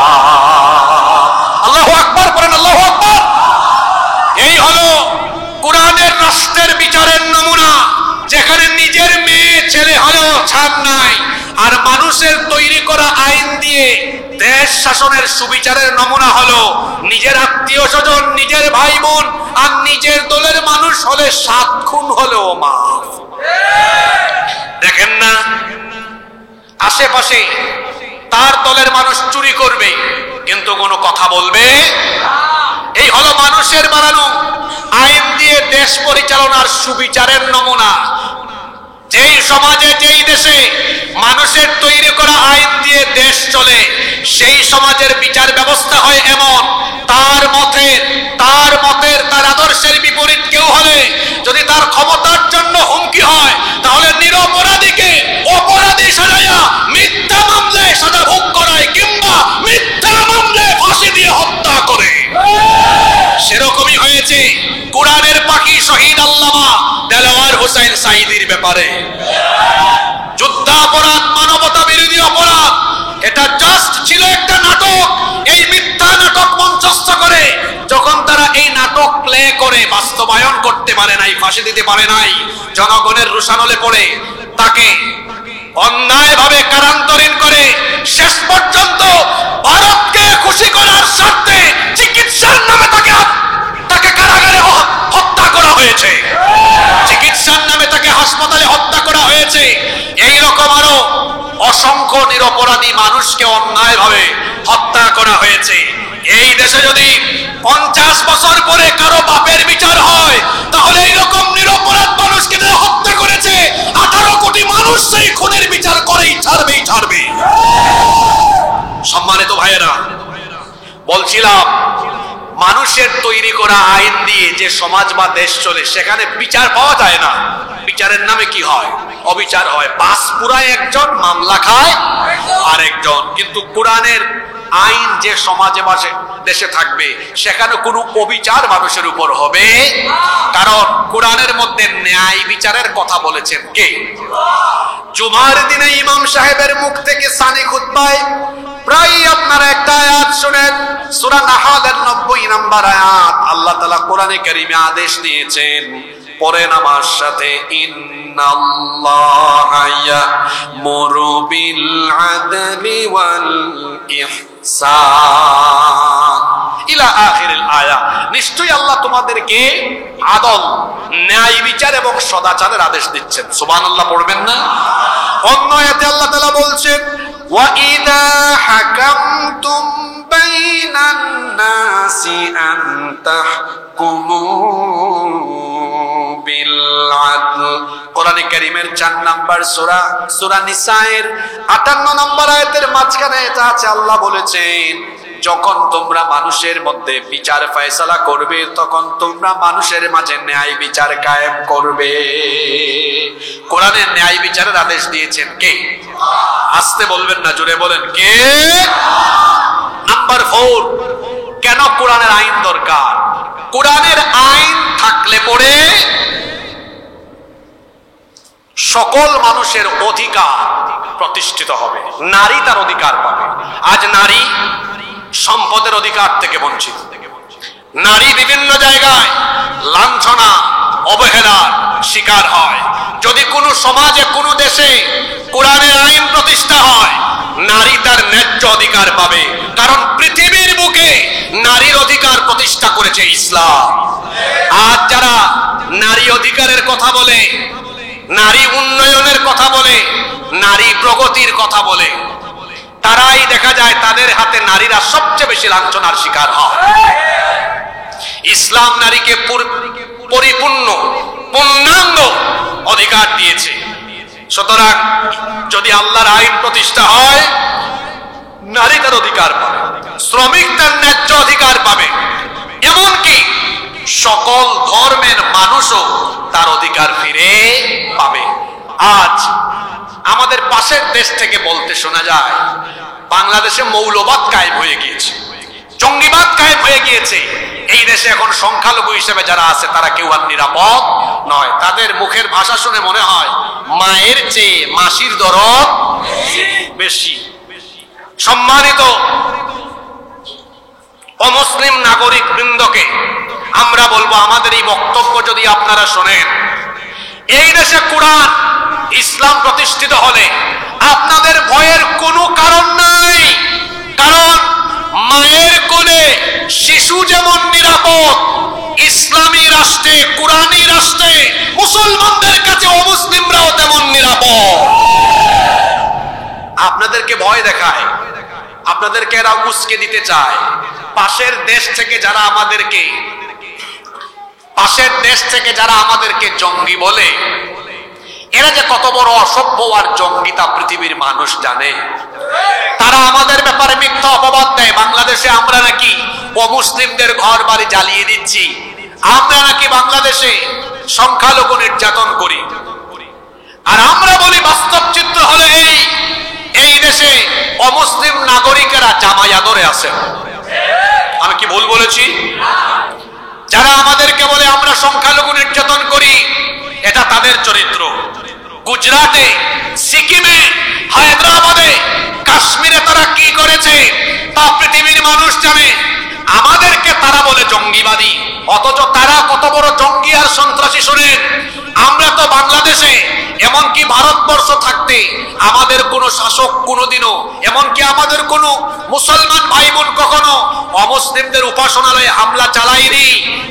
আল্লাহু আকবার বলেন, আল্লাহু আকবার। এই হলো কোরআনের রাষ্ট্রের বিচারের নমুনা, যেখানে নিজের মেয়ে ছেলে হলেও ছাড় নাই। আর মানুষের তৈরি করা আইন দিয়ে দেশ শাসনের সুবিচারের নমুনা হলো নিজের আত্মীয় স্বজন, নিজের ভাই বোন আর নিজের দলের মানুষ হলে 7 খুন হলেও মাফ। দেখেন না, আশেপাশে তার দলের মানুষ চুরি করবে কিন্তু কোনো কথা বলবে। এই হলো মানুষের বানানো আইন দিয়ে দেশ পরিচালনার সুবিচারের নমুনা। যেই সমাজে, যেই দেশে মানুষের তৈরি করা আইন দিয়ে দেশ চলে, সেই সমাজের বিচার ব্যবস্থা হয় এমন, তার আদর্শের বিপরীত কেউ হলে যদি তার ক্ষমতার জন্য হুমকি হয়, তাহলে নিরপরাধীকে অপরাধী সাজাইয়া মিথ্যা মামলায় সাজা ভোগ করায় কিংবা মিথ্যা মামলায় ফাঁসি দিয়ে হত্যা করে। সেরকমই হয়েছে কোরআনের পাখি শহীদ আল্লামা দেলোয়ার হোসেন সাঈদীর ব্যাপারে। যুদ্ধাপরাধ, মানবতা বিরোধী অপরাধ, এটা জাস্ট ছিল একটা নাটক। এই মিথ্যা নাটক মঞ্চস্থ করে যখন তারা এই নাটক প্লে করে বাস্তবায়ন করতে পারে নাই, ফাঁসি দিতে পারে নাই, জনগণের রোষানলে পড়ে তাকে অন্যায়ভাবে কারান্তরীণ করে শেষ পর্যন্ত ভারতকে খুশি করার স্বার্থে চিকিৎসার নামে তাকে কারাগারে হত্যা করা হয়েছে, চিকিৎসার নামে তাকে হাসপাতালে হত্যা করা হয়েছে। এইরকম আরো অসংখ্য নিরপরাধী মানুষকে অন্যায়ভাবে হত্যা করা হয়েছে। এই দেশে যদি 50 বছর পরে কারো বাপের বিচার হয়, তাহলে এইরকম নিরপরাধ মানুষকে যারা হত্যা করেছে 18 কোটি মানুষ সেই খুনের বিচার করেই ছাড়বে। সম্মানিত ভাইয়েরা, বলছিলাম মানুষের তৈরি করা আইন দিয়ে যে সমাজ বা দেশ চলে, সেখানে বিচার পাওয়া যায় না। বিচারের নামে কি হয়? অবিচার হয়। বাস পুরায় একজন, মামলা খায় আরেকজন। কিন্তু কোরআনের আইন যে সমাজে বা দেশে থাকবে, সেখানে কোনো অবিচার মানুষের উপর হবে, কারণ কোরআনের মধ্যে ন্যায় বিচারের কথা বলেছেন কে? জুমার দিনে ইমাম সাহেবের মুখ থেকে সানি খুতবায় প্রায় আপনারা একটা আয়াত শুনেন, সূরা নাহলের 90 নম্বর আয়াত। আল্লাহ তাআলা কোরআনে কারীমে আদেশ দিয়েছেন, পড়েন আমার সাথে, ইন্নাল্লাহা ইয়া'মুরু বিল আদলি ওয়াল ইহসান ইলা আখিরিল আয়া। নিশ্চয়ই আল্লাহ তোমাদেরকে আদল, ন্যায় বিচার এবং সদাচারের আদেশ দিচ্ছেন। সুবহানাল্লাহ পড়বেন না? অন্য আয়াতে আল্লাহ তাআলা বলছেন, ওয়া ইযা হাকামতুম বাইনান নাসি আন তাহকুমু বিল আদল। কোরআনে কারীমের 4 নম্বর সূরা নিসায়ের 58 নম্বর আয়াতের মাঝখানে এটা আছে। আল্লাহ বলেছেন, যখন তোমরা মানুষের মধ্যে বিচার ফয়সালা করবে, তখন তোমরা মানুষের মাঝে ন্যায় বিচার কায়েম করবে। কোরআনের ন্যায় বিচারের আদেশ দিয়েছেন কে? আস্তে বলবেন না, জোরে বলেন, কে? নাম্বার 4, কেন কোরআনের আইন দরকার? কোরআনের আইন থাকলে পরে সকল মানুষের অধিকার প্রতিষ্ঠিত হবে, নারী তার অধিকার পাবে। আজ নারী সম্পদের অধিকার থেকে বঞ্চিত, নারী বিভিন্ন জায়গায় লাঞ্ছনা, অবহেলার শিকার হয়। যদি কোনো সমাজে, কোনো দেশে কোরআনের আইন প্রতিষ্ঠা হয়, নারী তার ন্যায্য অধিকার পাবে, কারণ পৃথিবীর বুকে নারীর অধিকার প্রতিষ্ঠা করেছে ইসলাম। আজ যারা নারী অধিকারের কথা বলে, নারী উন্নয়নের কথা বলে, নারী প্রগতির কথা বলে, তারাই দেখা যায় তাদের হাতে নারীরা সবচেয়ে বেশি লাঞ্ছনার শিকার হয়। ইসলাম নারীকে পরিপূর্ণ, পূর্ণাঙ্গ অধিকার দিয়েছে। সুতরাং যদি আল্লাহর আইন প্রতিষ্ঠা হয়, নারী তার অধিকার পাবে, শ্রমিক তার ন্যায্য অধিকার পাবে, এমনকি সকল ধর্মের মানুষও তার অধিকার ফিরে পাবে। আজ আমাদের পাশের দেশ থেকে বলতে শোনা যায় বাংলাদেশে মৌলবাদ কায়েম হয়ে গিয়েছে, জঙ্গিবাদ কায়েম হয়ে গিয়েছে। এই দেশে এখন সংখ্যালঘু হিসেবে যারা আছে তারা কেউ আর নিরাপদ নয়। তাদের মুখের ভাষা শুনে মনে হয় মায়ের চেয়ে মাসির দরদ বেশি। সম্মানিত অমুসলিম নাগরিক বৃন্দকে আমরা বলবো, আমাদের এই বক্তব্য যদি আপনারা শোনেন, এই দেশে কোরআন ইসলাম প্রতিষ্ঠিত হলে আপনাদের ভয়ের কোনো কারণ নাই। কারণ মায়ের কোলে শিশু যেমন নিরাপদ, ইসলামী রাষ্ট্রে, কোরআনী রাষ্ট্রে মুসলমানদের কাছে অমুসলিমরাও তেমন নিরাপদ। আপনাদেরকে ভয় দেখায়, আপনাদেরকে এরা উস্কে দিতে চায়। পাশের দেশ থেকে যারা আমাদেরকে জঙ্গি বলে, এরা যে কত বড় অসভ্য আর জঙ্গি তা পৃথিবীর মানুষ জানে। তারা আমাদের ব্যাপারে মিথ্যা অপবাদ দেয়। বাংলাদেশে আমরা নাকি অমুসলিমদের ঘর বাড়ি জ্বালিয়ে দিচ্ছি, আমরা নাকি বাংলাদেশে সংখ্যালঘু নির্যাতন করি। আর আমরা বলি বাস্তব চিত্র হলো এই দেশে অমুসলিম নাগরিকেরা জামাই আদরে আছে। আমি কি ভুল বলেছি? যারা আমাদেরকে বলে আমরা সংখ্যালঘু নির্যাতন করি, এটা তাদের চরিত্র। গুজরাটে, সিকিমে, হায়দ্রাবাদে, কাশ্মীরে তারা কি করেছে তা পৃথিবীর মানুষ জানে। আমাদেরকে তারা বলে জঙ্গিবাদী, অথচ তারা কত বড় জঙ্গি আর সন্ত্রাসী শুনেন। আমরা তো বাংলাদেশে, এমনকি ভারতবর্ষ থাকতে আমাদের কোন শাসক কোনোদিনও, এমনকি আমাদের কোন মুসলমান ভাই বোন কখনো অমুসলিমদের উপাসনালয়ে হামলা চালায়নি।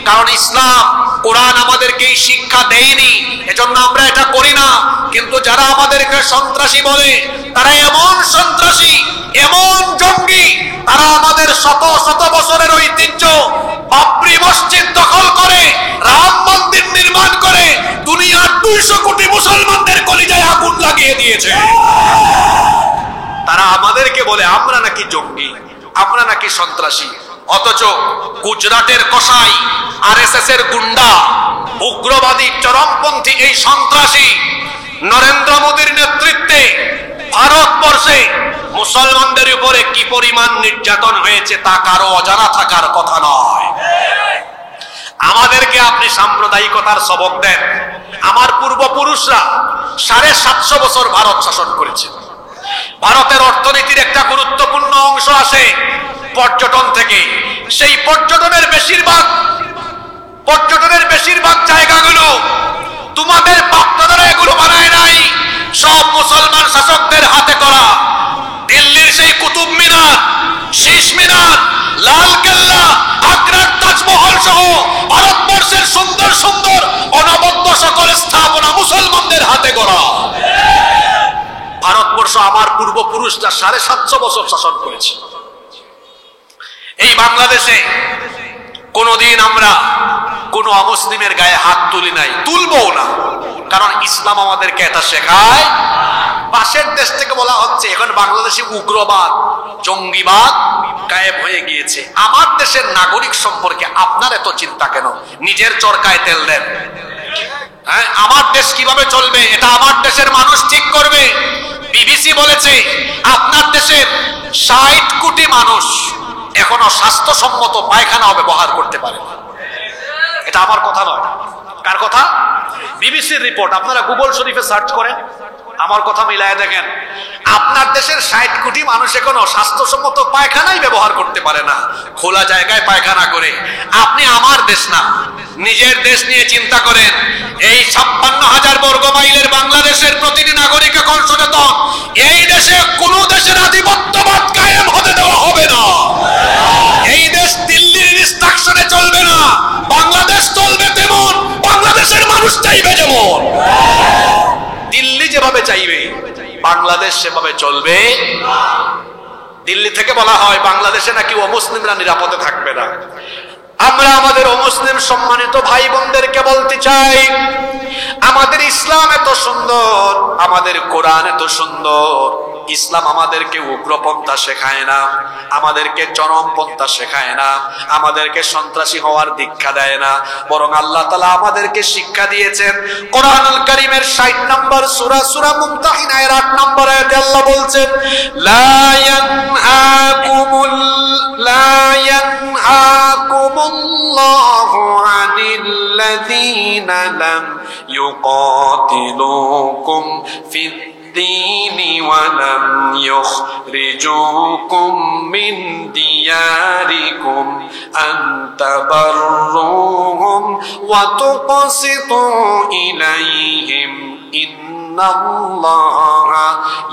কারণ ইসলাম কোরআন আমাদেরকে এই শিক্ষা দেয়নি, এজন্য আমরা এটা করি না। কিন্তু যারা আমাদেরকে সন্ত্রাসী বলে, তারা এমন সন্ত্রাসী, এমন জঙ্গি, তারা আমাদের শত শত বছরের ঐতিহ্য, বাবরি মসজিদ দখল করে, রাম মন্দির নির্মাণ করে দুনিয়ার 200 কোটি মুসলমানদের কলিজায় আগুন লাগিয়ে দিয়েছে। তারা আমাদেরকে বলে আমরা নাকি জঙ্গি, আমরা নাকি সন্ত্রাসী। অথচ গুজরাটের কসাই, আরএসএস এর গুন্ডা, উগ্রবাদী চরমপন্থী এই সন্ত্রাসী নরেন্দ্র মোদীর নেতৃত্বে ভারতবর্ষে মুসলমানদের উপরে কি পরিমাণ নির্যাতন হয়েছে তা কারো অজানা থাকার কথা নয়। আমাদেরকে আপনি সাম্প্রদায়িকতার সবক দেন। আমার পূর্বপুরুষরা 750 বছর ভারত শাসন করেছে। ভারতের অর্থনীতির একটা গুরুত্বপূর্ণ অংশ আসে পর্যটন থেকে। সেই পর্যটনের বেশিরভাগ জায়গাগুলো তোমাদের বাপ-দাদারা এগুলো বানায় নাই, সব মুসলমান শাসকদের হাতে করা। দিল্লির সেই কুতুব মিনার, শীষ মিনার, লাল কেল্লা, আগ্রার তাজমহল সহ ভারতবর্ষের সুন্দর সুন্দর অনবদ্য সকল স্থাপনা মুসলমানদের হাতে গড়া। ভারতবর্ষ আমার পূর্বপুরুষরা 750 বছর শাসন করেছে। এই বাংলাদেশে কোনদিন আমরা কোন অমুসলিমের গায়ে হাত তুলি নাই, তুলবও না। কারণ ইসলাম আমাদেরকে এটা শেখায়। পাশের দেশ থেকে বলা হচ্ছে এখন বাংলাদেশে উগ্রবাদ, জঙ্গিবাদ কায়েম হয়ে গিয়েছে। আমার দেশের নাগরিক সম্পর্কে আপনার এত চিন্তা কেন? নিজের চরকায় তেল দেন। হ্যাঁ, আমার দেশ কিভাবে চলবে এটা আমার দেশের মানুষ ঠিক করবে। বিবিসি বলেছে আপনার দেশের 60 কোটি মানুষ এখনো স্বাস্থ্যসম্মত পায়খানা ব্যবহার করতে পারে না। এটা আমার কথা নয়। কার কথা? বিবিসির রিপোর্ট। আপনারা গুগল শরীফে সার্চ করেন, আমার কথা মিলায় দেখেন। আপনার দেশের 60 কোটি মানুষ এখনো স্বাস্থ্যসম্মত পায়খানাই ব্যবহার করতে পারে না, খোলা জায়গায় পায়খানা করে। আপনি আমার দেশ না, নিজের দেশ নিয়ে চিন্তা করেন। এই 56,000 বর্গ মাইলের বাংলাদেশের প্রতিটি নাগরিক এখন সচেতন। এই দেশে কোন দেশের আধিপত্যবাদ কায়েম হতে দেওয়া হবে না। এই দেশ দিল্লির ইনস্ট্রাকশনে চলবে না। বাংলাদেশ চলবে তেমন, বাংলাদেশের মানুষ চাইবে যেমন। দিল্লি যেভাবে চাইবে বাংলাদেশ সেভাবে চলবে। দিল্লি থেকে বলা হয় বাংলাদেশে নাকি অমুসলিমরা নিরাপদে থাকবে না। আমরা আমাদের অমুসলিম সম্মানিত ভাই বোনদেরকে বলতে চাই, আমাদের ইসলাম এত সুন্দর, আমাদের কোরআন এত সুন্দর, ইসলাম আমাদেরকে উগ্রপন্থা শেখায় না, আমাদেরকে চরমপন্থা শেখায় না, আমাদেরকে সন্ত্রাসী হওয়ার দীক্ষা দেয় না, বরং আল্লাহ তাআলা আমাদেরকে শিক্ষা দিয়েছেন। কোরআনুল কারীমের 60 নম্বর সূরা সূরা মুমতাহিনা এর 8 নম্বর আয়াতে আল্লাহ বলছেন, লা ইয়ানহাকুমুল্লাহু আনিল্লাযীনা লাম يقاتلوكم في الدين ولم يخرجوكم من دياركم أن تبروهم وتقسطوا إليهم إن الله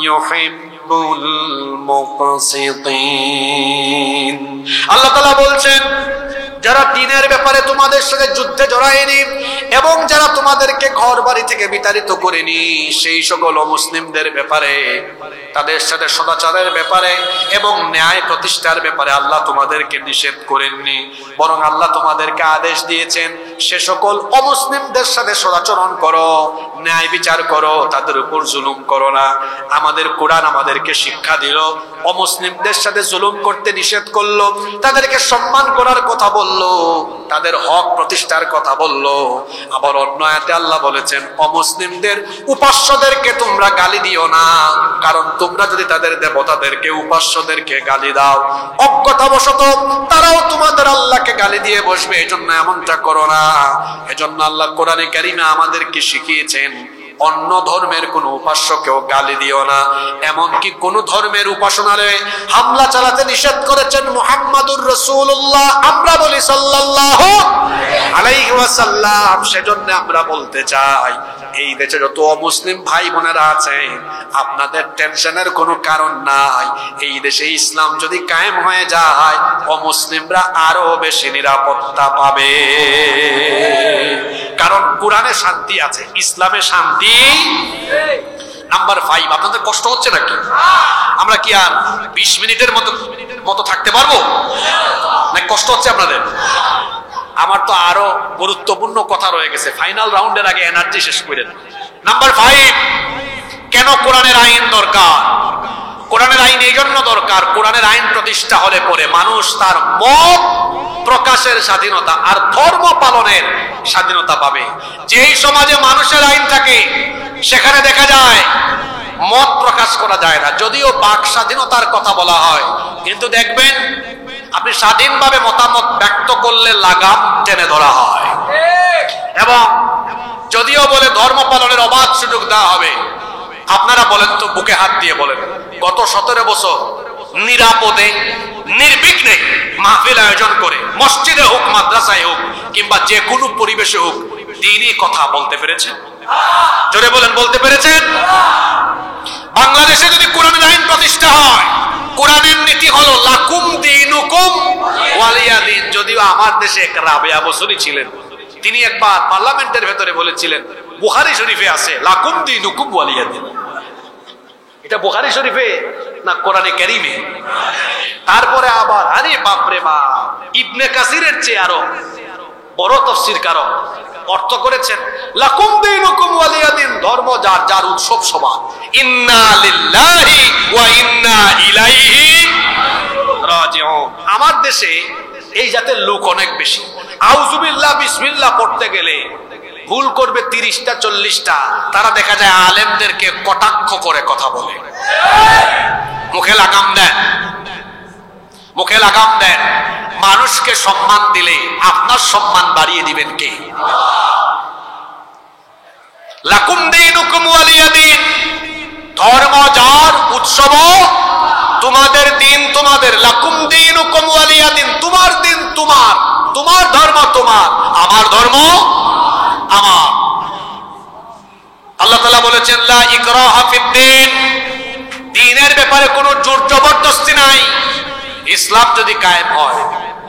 يحب المقسطين। আল্লাহ তাআলা বলছেন, যারা দ্বীনের ব্যাপারে তোমাদের সাথে যুদ্ধে জড়ায়নি এবং যারা তোমাদেরকে ঘর বাড়ি থেকে বিতাড়িত করেনি, সেই সকল অমুসলিমদের ব্যাপারে, তাদের সাথে সদাচারের ব্যাপারে এবং ন্যায় প্রতিষ্ঠার ব্যাপারে আল্লাহ তোমাদেরকে নিষেধ করেননি, বরং আল্লাহ তোমাদেরকে আদেশ দিয়েছেন সে সকল অমুসলিমদের সাথে সদাচরণ করো, ন্যায় বিচার করো, তাদের উপর জুলুম করো না। আমাদের কোরআন আমাদেরকে শিক্ষা দিল, অমুসলিমদের সাথে জুলুম করতে নিষেধ করলো, তাদেরকে সম্মান করার কথা বললো, তাদের হক প্রতিষ্ঠার কথা বললো। আবার অন্য আয়াতে আল্লাহ বলেছেন, অমুসলিমদের উপাস্যদেরকে তোমরা গালি দিও না, কারণ তোমরা যদি তাদের দেবতাদেরকে, উপাস্যদেরকে গালি দাও, অজ্ঞতাবশত তারাও তোমাদের আল্লাহকে গালি দিয়ে বসবে, এজন্য এমনটা করো না। এজন্য আল্লাহ কোরআনে কারিমে আমাদেরকে শিখিয়েছেন, অন্য ধর্মের কোন উপাস্যকেও গালি দিও না, এমনকি কোন ধর্মের উপাসনালয়ে হামলা চালাতে নিষেধ করেছেন মুহাম্মাদুর রাসূলুল্লাহ, আমরা বলি সাল্লাল্লাহু আলাইহি ওয়াসাল্লাম। সেজন্য আমরা বলতে চাই, এই দেশে যত অমুসলিম ভাই বোনেরা আছেন, আপনাদের টেনশনের কোনো কারণ নাই। এই দেশে ইসলাম যদি কায়েম হয়ে যায়, অমুসলিমরা আরো বেশি নিরাপত্তা পাবে, কারণ কোরআনে শান্তি আছে, ইসলামে শান্তি। নাম্বার 5, আপনাদের কষ্ট হচ্ছে নাকি? আমরা কি আর 20 মিনিটের মতো থাকতে পারবো না? কষ্ট হচ্ছে আপনাদের? আমার তো আরো গুরুত্বপূর্ণ কথা রয়ে গেছে, ফাইনাল রাউন্ডের আগে এনার্জি শেষ করে দেন। নাম্বার 5, কেন কোরআনের আইন দরকার? কোরআনের আইন এই জন্য দরকার, কোরআনের আইন প্রতিষ্ঠা হলে পরে মানুষ তার মত প্রকাশের স্বাধীনতা আর ধর্ম পালনের স্বাধীনতা পাবে। যেই সমাজে মানুষের আইন থাকে, সেখানে দেখা যায় মত প্রকাশ করা যায় না, যদিও বাক স্বাধীনতার কথা বলা হয়, কিন্তু দেখবেন আপনি স্বাধীনভাবে মতামত ব্যক্ত করলে লাগাম টেনে ধরা হয়। এবং যদিও বলে ধর্ম পালনের অবাধ সুযোগ দেওয়া হবে, আপনারা বলেন তো, বুকে হাত দিয়ে বলেন, গত 17 বছর নিরাপদে নির্বিঘ্নে মাহফিল আয়োজন করে, মসজিদে হোক, মাদ্রাসায় হোক, কিংবা যে কোনো পরিবেশে হোক, দ্বীনি কথা বলতে পেরেছেন? জোরে বলেন, বলতে পেরেছেন? বাংলাদেশে যদি কোরআনের আইন প্রতিষ্ঠা হয়, কোরআনের নীতি হলো লাকুম দীনুকুম ওয়ালিয়া দীন। যদিও আমার দেশে এক রাবেয়া বসরি ছিলেন, তিনি একবার পার্লামেন্টের ভেতরে বলেছিলেন, বুখারী শরীফে আছে লাকুম দীনুকুম ওয়ালিয়া দীন। এটা বুখারী শরীফে না কোরআনে কারীমে? তারপরে আবার আরে বাপরে বাপ, ইবনে কাসিরের চেয়ে আরো বড় তাফসীরকারক অর্থ করেছেন লাকুম দীনুকুম ওয়ালিয়া দীন, ধর্ম যার যার, উৎসব সবার। ইন্না লিল্লাহি ওয়া ইন্না ইলাইহি রাজিউন। আমার দেশে এই জাতের লোক অনেক বেশি। আউযুবিল্লাহ বিসমিল্লাহ পড়তে গেলে ভুল করবে 30টা 40টা। তারা দেখা যায় আলেমদেরকে কটাক্ষ করে কথা বলে, মুখে লাগাম দেন, মুখে লাগাম দেন। মানুষকে সম্মান দিলে আপনার সম্মান বাড়িয়ে দিবেন কে? লাকুম দীনুকুম ওয়ালিয়া দীন, ধর্ম যার, উৎসব তোমাদের, দিন তোমাদের। লাকুম দীনুকুম ওয়ালিয়া দীন, তোমার দিন তোমার, তোমার ধর্ম তোমার, আমার ধর্ম আমার। আল্লাহ তাআলা বলেছেন লা ইকরাহা ফিদ্দীন, দ্বীনের ব্যাপারে কোনো জোর জবরদস্তি নাই। ইসলাম যদি কায়েম হয়,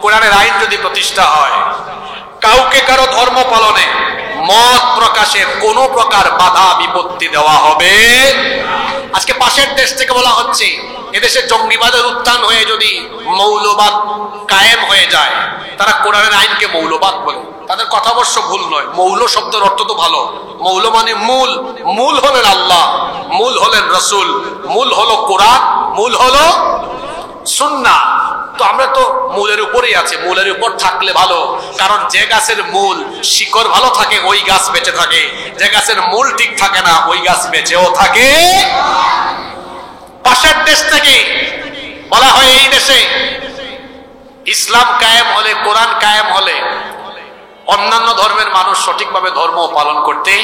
কোরআনের আইন যদি প্রতিষ্ঠা হয়, কাউকে কারো ধর্ম পালনে, মত প্রকাশে কোনো প্রকার বাধা বিপত্তি দেওয়া হবে। আজকে পাশের দেশ থেকে বলা হচ্ছে, এদেশে জঙ্গিবাদের উত্থান হয়ে যদি মৌলবাদ কায়েম হয়ে যায়, তারা কোরআনের আইনকে মৌলবাদ বলে। তাদের কথা অবশ্য ভুল নয়, মৌল শব্দের অর্থ তো ভালো। মৌল মানে মূল, মূল হলেন আল্লাহ, মূল হলেন রসুল, মূল হলো কোরআন, মূল হলো সুন্নাহ। তো আমরা তো মূলের উপরেই আছি, মূলের উপর থাকলে ভালো, কারণ যে গাছের মূল শিকড় ভালো থাকে ওই গাছ বেঁচে থাকে, যে গাছের মূল ঠিক থাকে না ওই গাছ বেঁচেও থাকে। পাশের দেশ থেকে বলা হয় এই দেশে ইসলাম কায়েম হলে, কোরআন কায়েম হলে অন্যান্য ধর্মের মানুষ সঠিকভাবে ধর্ম পালন করতে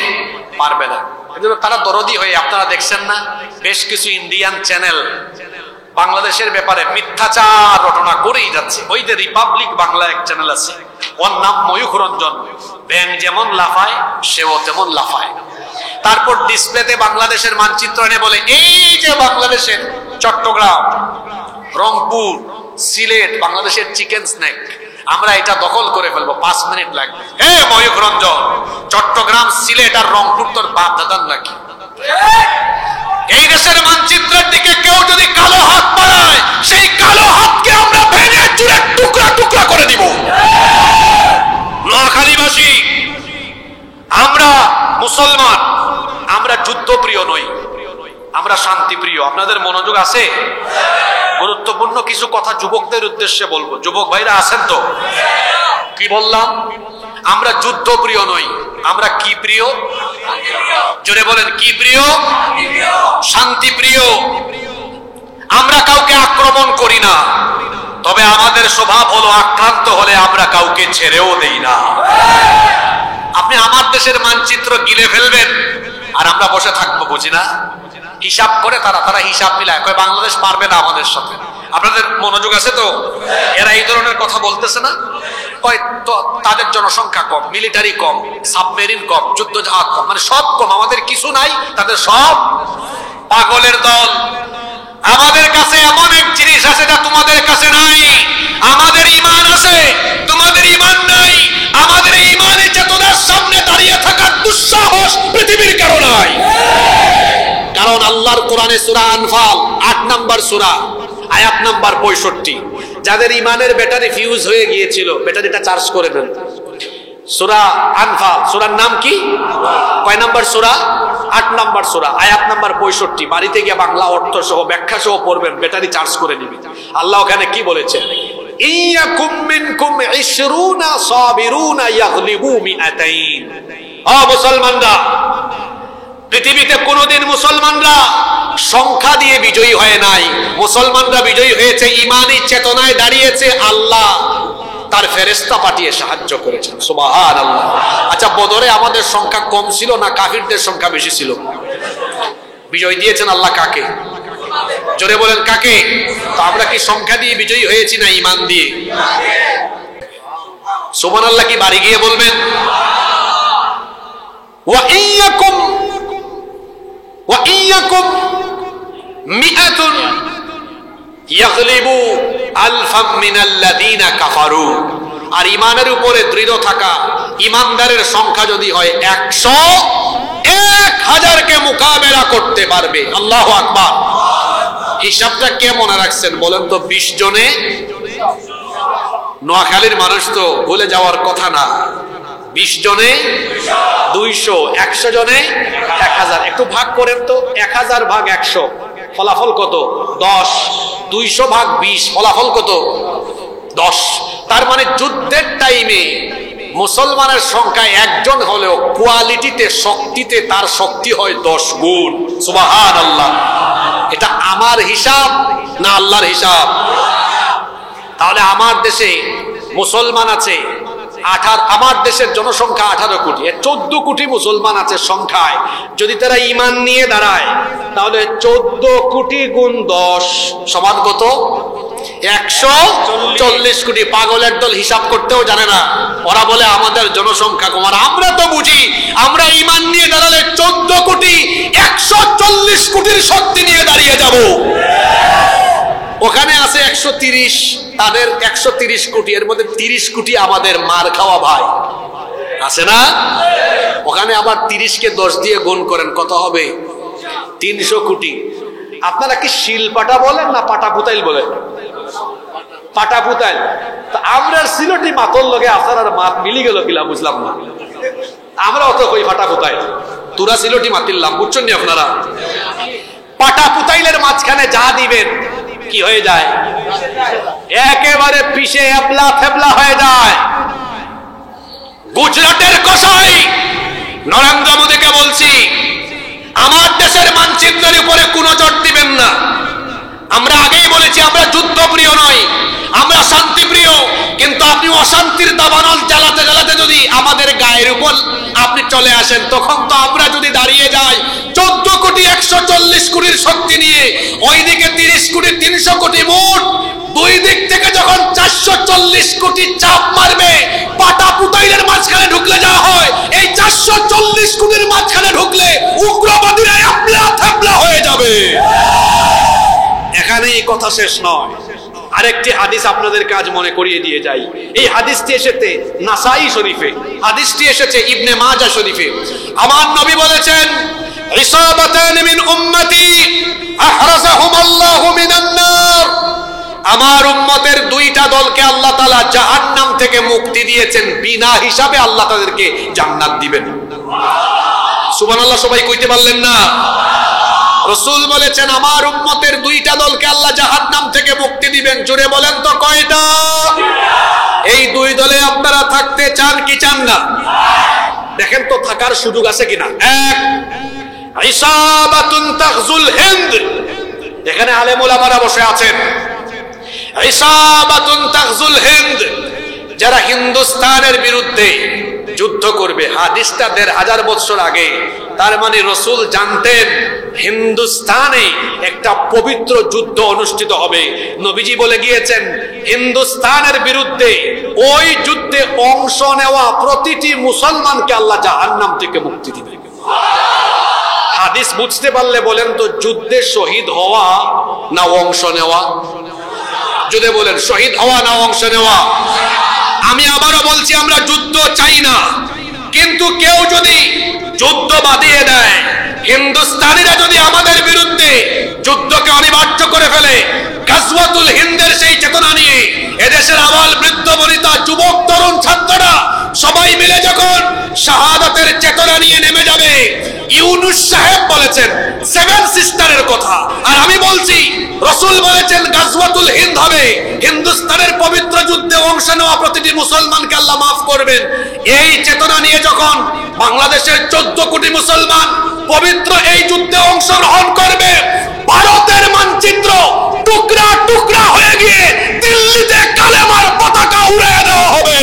পারবে না। এজন্য তারা দরদি হয়ে, আপনারা দেখছেন না বেশ কিছু ইন্ডিয়ান চ্যানেল বাংলাদেশের ব্যাপারে মিথ্যাচার রটনা করেই যাচ্ছে। ওই যে রিপাবলিক বাংলা এক চ্যানেল আছে, ওর নাম ময়ূখ রঞ্জন, ব্যাং যেমন লাফায় সেও তেমন লাফায়। তারপর ডিসপ্লেতে বাংলাদেশের মানচিত্র এনে বলে এই যে বাংলাদেশের চট্টগ্রাম, রংপুর, সিলেট বাংলাদেশের চিকেন স্ন্যাক, আমরা এটা দখল করে ফেলবো, 5 মিনিট লাগবে। হ্যাঁ ময়ূখ রঞ্জন, চট্টগ্রাম, সিলেট আর রংপুর তোর বাপ দাদার নাকি? এই দেশের মানচিত্রের দিকে কেউ যদি কালো হাত বাড়ায়, সেই কালো হাতকে আমরা ভেঙে চুরে টুকরা টুকরা করে দিব। নোয়াখালীবাসী আমরা মুসলমান, আমরা যুদ্ধপ্রিয় নই, আমরা শান্তিপ্রিয়। আপনাদের মনোযোগ আছে? গুরুত্বপূর্ণ কিছু কথা যুবকদের উদ্দেশ্যে বলবো। যুবক ভাইরা আছেন তো? কি বললাম? আমরা যুদ্ধপ্রিয় নই, আমরা কি প্রিয়? জোরে বলেন, কি প্রিয়? শান্তিপ্রিয়। আমরা কাউকে আক্রমণ করি না, তবে আমাদের স্বভাব হলো আক্রান্ত হলে আমরা কাউকে ছেড়েও দেই না। আপনি আমার দেশের মানচিত্র গিলে ফেলবেন আর আমরা বসে থাকবো, বুঝি না? হিসাব করে তারা হিসাব মিলায়, কয় বাংলাদেশ পারবে না আমাদের সাথে। আপনাদের মনোযোগ আছে তো? এরা এই ধরনের কথা বলতেছে না? তো তাদের জনসংখ্যা কম, মিলিটারি কম, সাবমেরিন কম, যুদ্ধ জাহাজ কম, মানে সব কম, আমাদের কিছু নাই, তাদের সব। পাগলের দল। আমাদের কাছে এমন এক জিনিস আছে যা তোমাদের কাছে নাই। আমাদের ঈমান আছে, তোমাদের ঈমান নাই। আমাদের এই ঈমানের চেতনার সামনে দাঁড়িয়ে থাকার দুঃসাহস পৃথিবীর কারো নাই। কারণ আল্লাহর কোরআনে সূরা আনফাল 8 নম্বর সূরা, আয়াত নাম্বার 65, যাদের ঈমানের ব্যাটারি ফিউজ হয়ে গিয়েছিল ব্যাটারিটা চার্জ করে দেন। সূরা আনফাল, সূরার নাম কি? কয় নাম্বার সূরা? 8 নম্বর সূরা, আয়াত নাম্বার 65। বাড়িতে গিয়ে বাংলা অর্থ সহ ব্যাখ্যা সহ পড়বেন, ব্যাটারি চার্জ করে দিবেন। আল্লাহ ওখানে কি বলেছে? ইয়াকুম মিনকুম 20 সাবিরুনা ইয়াগলিবু 200। ও মুসলমানরা, পৃথিবীতে কোনদিন মুসলমানরা সংখ্যা দিয়ে বিজয়ী হয় নাই। মুসলমানরা বিজয়ী হয়েছে ঈমানী চেতনায় দাঁড়িয়েছে, আল্লাহ তার ফেরেশতা পাঠিয়ে সাহায্য করেছেন। সুবহানাল্লাহ। আচ্ছা, বদরে আমাদের সংখ্যা কম ছিল না কাফিরদের সংখ্যা বেশি ছিল? বিজয় দিয়েছেন আল্লাহ কাকে? জোরে বলেন কাকে? তো আমরা কি সংখ্যা দিয়ে বিজয়ী হয়েছি না ঈমান দিয়ে? সুবহানাল্লাহ কি বাড়ি গিয়ে বলবেন? ওয়া ইয়াকুম মিআতুন ইয়াগলিবু আলফাম মিনাল্লাযীনা কাফারু। আর ঈমানের উপরে দৃঢ় থাকা ঈমানদারের সংখ্যা যদি হয় 100, 1000কে মোকাবেলা করতে পারবে। আল্লাহু আকবার। হিসাবটা কে মনে রাখছেন বলেন তো? 20 জনে নোয়াখালীর মানুষ তো ভুলে যাওয়ার কথা না। 20 জনে 200, 100 জনে 1000। একটু ভাগ করেন তো, 1000 ভাগ 100 ফলাফল কত? 10। 200 ভাগ 20 ফলাফল কত? 10। তার মানে যুদ্ধের টাইমে মুসলমানের সংখ্যা 1 জন হলেও কোয়ালিটিতে, শক্তিতে তার শক্তি হয় 10 গুণ। সুবহানাল্লাহ। এটা আমার হিসাব না আল্লাহর হিসাব? তাহলে আমার দেশে মুসলমান আছে আমার দেশের জনসংখ্যা 18 কোটি, 14 কোটি মুসলমান আছে সংখ্যায়। যদি তারা ঈমান নিয়ে দাঁড়ায় তাহলে 14 কোটি গুণ 10 সমান কত? 140 কোটি। পাগলের দল হিসাব করতেও জানে না, ওরা বলে আমাদের জনসংখ্যা কম। আর আমরা তো বুঝি, আমরা ঈমান নিয়ে দাঁড়ালে 14 কোটি 140 কোটির শক্তি নিয়ে দাঁড়িয়ে যাব। ওখানে আছে 130, তাদের 130 কোটি, এর মধ্যে 30 কোটি আমাদের মার খাওয়া ভাই আছে না? ওখানে আবার 30কে 10 দিয়ে গুণ করেন, কত হবে? 300 কোটি। আপনারা কি শিলপাটা বলেন না পাটা পুতাইল বলেন? পাটা পুতাইল। আমরা সিলটি মাতর লগে আপনার মাত মিলি গেল কিলা বুঝলাম না। আমরা অত কই ফাটা পুতাইল, তোরা সিলটি মাতিলাম, বুঝছেন নি আপনারা? পাটা পুতাইলের মাঝখানে যা দিবেন কি হয়ে যায়? একেবারে পিছে এবলা থেবলা হয়ে যায়। গুজরাটের কসাই নরেন্দ্র মোদীকে বলছি, আমার দেশের মানচিত্রের উপরে কোনো জট দিবেন না। আমরা আগেই বলেছি আমরা যুদ্ধ প্রিয় নই, আমরা শান্তি প্রিয়। কিন্তু আপনি অশান্তির দাবানল জ্বালাতে জ্বালাতে যদি আমাদের গায়ের উপর আপনি চলে আসেন, তখন তো আমরা যদি দাঁড়িয়ে যাই 14 কোটি 140 কোটির শক্তি নিয়ে, ওইদিকে 30 কোটি 300 কোটি মোট, দুই দিক থেকে যখন 440 কোটি চাপ মারবে, পাটা পুতাইলের মাঝখানে ঢুকলে যা হয়, এই 440 কোটির মাঝখানে ঢুকলে উগ্রবাদীরা এবলা থেবলা হয়ে যাবে। এখানে এই কথা শেষ নয়, আরেকটি হাদিস আপনাদের কাজ মনে করিয়ে দিয়ে যাই। এই হাদিসটি এসেছে নাসাই শরীফে, হাদিসটি এসেছে ইবনে মাজাহ শরীফে। আমার নবী বলেছেন, ইসাবাতান মিন উম্মতি আহরাজাহুমুল্লাহু মিনান নার। আমার উম্মতের দুইটা দলকে আল্লাহ তাআলা জাহান্নাম থেকে মুক্তি দিয়েছেন, বিনা হিসাবে আল্লাহ তাদেরকে জান্নাত দিবেন। সুবহানাল্লাহ, সবাই কইতে পারলেন না? রাসূল বলেছেন আমার উম্মতের দুইটা দলকে আল্লাহ জাহান্নাম থেকে মুক্তি দিবেন। জোরে বলেন তো কয়টা? এই দুই দলে আপনারা থাকতে চান কি চান না? দেখেন তো থাকার সুযোগ আছে কিনা। এক, ইসাবাতুন তাগজুল হিন্দ। এখানে আলেম ওলামারা বসে আছেন। ইসাবাতুন তাগজুল হিন্দ, যারা হিন্দুস্তানের বিরুদ্ধে যুদ্ধ করবে। হাদিসটা 1500 বছর আগে। তার মানে রাসূল জানতেন হিন্দুস্তানে একটা পবিত্র যুদ্ধ অনুষ্ঠিত হবে। নবীজি বলে গিয়েছেন হিন্দুস্তানের বিরুদ্ধে ওই যুদ্ধে অংশ নেওয়া প্রতিটি মুসলমানকে আল্লাহ জাহান্নাম থেকে মুক্তি দিবেন। হাদিস বুঝতে পারলে বলেন তো, যুদ্ধে শহীদ হওয়া না অংশ নেওয়া? যদি বলেন শহীদ হওয়া না অংশ নেওয়া? আমি আবারও বলছি আমরা যুদ্ধ চাই না, কিন্তু কেউ যদি যুদ্ধ বাঁধিয়ে দেয়, হিন্দুস্তানিরা যদি আমাদের বিরুদ্ধে যুদ্ধকে অনিবার্য করে ফেলে, গাজওয়াতুল হিন্দের সেই চেতনা নিয়ে এদেশের আবাল বৃদ্ধ বনিতা যুবক তরুণ ছাত্ররা সবাই মিলে যখন শাহাদাতের চেতনা নিয়ে নেমে যাবে, ইউনূস সাহেব বলেছেন 7 সিস্টারের কথা, আর আমি বলছি রাসূল বলেছেন গাজওয়াতুল হিন্দ হবে। হিন্দুস্তানের পবিত্র যুদ্ধে অংশ নেওয়া প্রতিটি মুসলমানকে আল্লাহ মাফ করবেন। এই চেতনা নিয়ে যখন বাংলাদেশের 14 কোটি মুসলমান পবিত্র এই যুদ্ধে অংশগ্রহণ করবে, ভারতের মানচিত্র টুকরা টুকরা হয়ে গিয়ে দিল্লিতে কালেমার পতাকা উড়িয়ে দেওয়া হবে।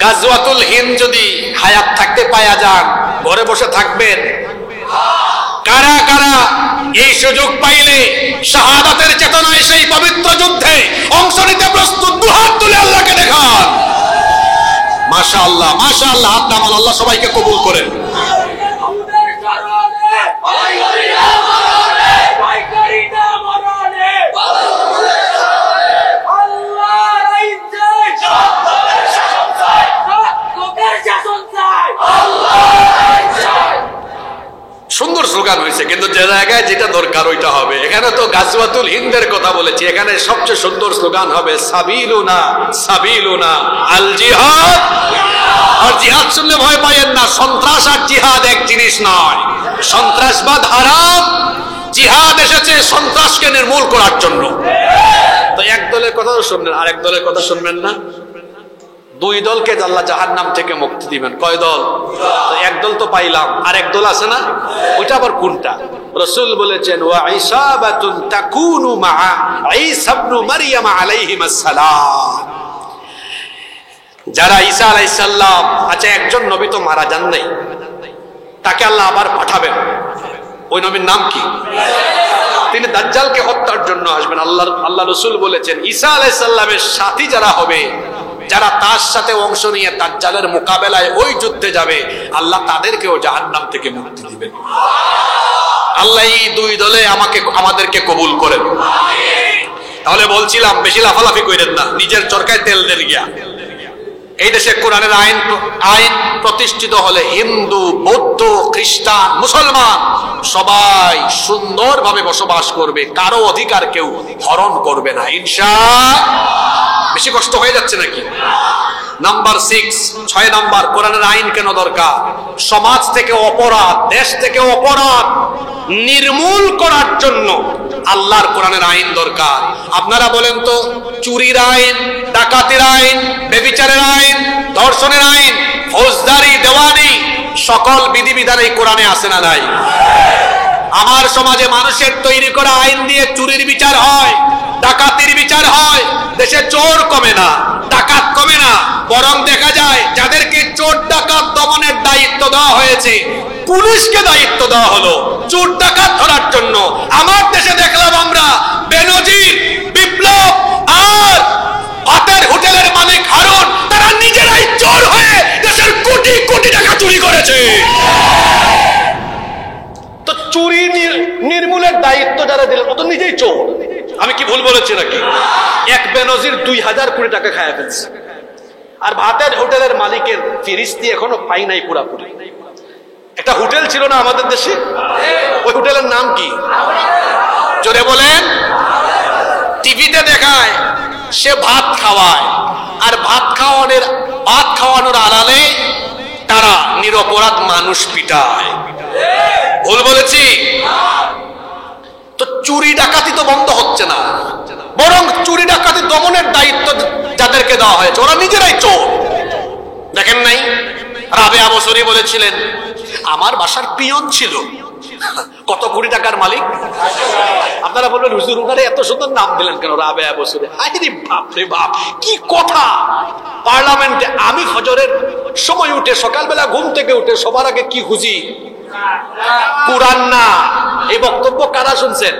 গাজওয়াতুল হিন্দ যদি হায়াত থাকতে পায়া যান, ঘরে বসে থাকবেন? কারা কারা এই সুযোগ পাইলে শাহাদাতের চেতনায় সেই পবিত্র যুদ্ধে অংশ নিতে প্রস্তুত? দুহাত তুলে আল্লাহকে দেখান। মাশাআল্লাহ, মাশাআল্লাহ, হাত নামান। আল্লাহ সবাইকে কবুল করেন। সুন্দর স্লোগান হয়েছে, কিন্তু যে জায়গায় যেটা দরকার ওইটা হবে। এখানে তো গাজওয়াতুল হিন্দের কথা বলেছি, এখানে সবচেয়ে সুন্দর স্লোগান হবে সাবিলুনা সাবিলুনা আল জিহাদ। আর জিহাদ শুনলে ভয় পাইয়েন না, সন্ত্রাস আর জিহাদ এক জিনিস নয়। সন্ত্রাসবাদ হারাম, জিহাদ এসেছে সন্ত্রাসকে নির্মূল করার জন্য। তো এক দলের কথা শুনবেন, আর এক দলের কথা শুনবেন না। দুই দলকে আল্লাহ জাহান্নাম থেকে মুক্তি দিবেন। কয় দল? এক দল তো পাইলাম, আর এক দল আছে না, ওইটা আবার কোনটা? রাসূল বলেছেন ওয়া ইসাবাতুন তাকুনু মা ঈসা ইবনে মারইয়াম আলাইহিস সালাম। যারা ঈসা আলাইহিস সালাম, আচ্ছা একজন নবী তো মারা যান নাই, তাকে আল্লাহ আবার পাঠাবেন। ওই নবীর নাম কি? তিনি দাজ্জালকে হত্যার জন্য আসবেন। আল্লাহ রাসূল বলেছেন ঈসা আলাইহিস সালামের সাথী যারা হবে, যারা তার সাথে অংশ নিয়ে দাজ্জালের মোকাবেলায় ওই যুদ্ধে যাবে, আল্লাহ তাদেরকেও জাহান্নাম থেকে মুক্তি দিবেন। আল্লাহ এই দুই দলে আমাদেরকে কবুল করেন। তাহলে বলছিলাম বেশি লাফালাফি কইরেন না, নিজের চরকায় তেল দেন গিয়া। এই দেশে কোরআনের আইন প্রতিষ্ঠিত হলে হিন্দু, বৌদ্ধ, খ্রিস্টান, মুসলমান সবাই সুন্দরভাবে বসবাস করবে, কারো অধিকার কেউ হরণ করবে না ইনশাআল্লাহ। বেশি কষ্ট হয়ে যাচ্ছে নাকি? নাম্বার 6, 6 নাম্বার, কোরআনের আইন কেন দরকার? সমাজ থেকে অপরাধ, দেশ থেকে অপরাধ নির্মূল করার জন্য আল্লাহর কোরআনের আইন দরকার। আপনারা বলেন তো, চুরির আইন, ডাকাতির আইন, ব্যভিচারের আইন, ধর্ষণের আইন, ফৌজদারি, দেওয়ানি, সকল বিধিবিধান এই কোরআনে আছে না নাই? আমার সমাজে মানুষের তৈরি করা আইন দিয়ে চুরির বিচার হয়, ডাকাতির বিচার হয়, দেশে চোর কমে না, ডাকাত কমে না, বরং দেখা যায় যাদেরকে চোর ডাকাত দমনের দায়িত্ব দেওয়া হয়েছে, পুলিশকে দায়িত্ব দেওয়া হলো চোর ডাকাত ধরার জন্য। আমার দেশে দেখলাম আমরা বেনজির, বিপ্লব আর ভাতের হোটেলের মালিক হারুন, তারা নিজেরাই চোর হয়ে দেশের কোটি কোটি টাকা চুরি করেছে। তো চুরি নির্মূলের দায়িত্ব যারা দিলেন, ও তো নিজেই চোর। আমি কি ভুল বলেছি নাকি? এক বেনজির 2000 কোটি টাকা খায় ফেলছে, আর ভাতের হোটেলের মালিকের ফিরিস্তি এখনো পাই নাই পুরাপুরি। একটা হোটেল ছিল না আমাদের দেশে, ওই হোটেলের নাম কি? জোরে বলেন। টিভিতে দেখায় সে ভাত খাওয়ায়, আর ভাত খাওয়ানোর আড়ালে তারা নিরপরাধ মানুষ পিটায়। ভুল বলেছি? তো চুরি ডাকাতি তো বন্ধ হচ্ছে না, বরং চুরি ডাকাতি দমনের দায়িত্ব যাদেরকে দেওয়া হয়েছে ওরা নিজেরাই চোর। দেখেন নাই রাবেয়া বসরি বলেছিলেন, আমার বাসার পিয়ন ছিল, কত কোটি টাকার মালিক। আপনারা বলবেন হুজুর উনারে এত সুন্দর নাম দিলেন কেন রাবেয়া বসরি? আরে বাপ রে বাপ, কি কথা! পার্লামেন্টে আমি ফজরের সময় উঠে, সকালবেলা ঘুম থেকে উঠে সবার আগে কি খুঁজি? কুরআন না। এই বক্তব্য কারা শুনছেন?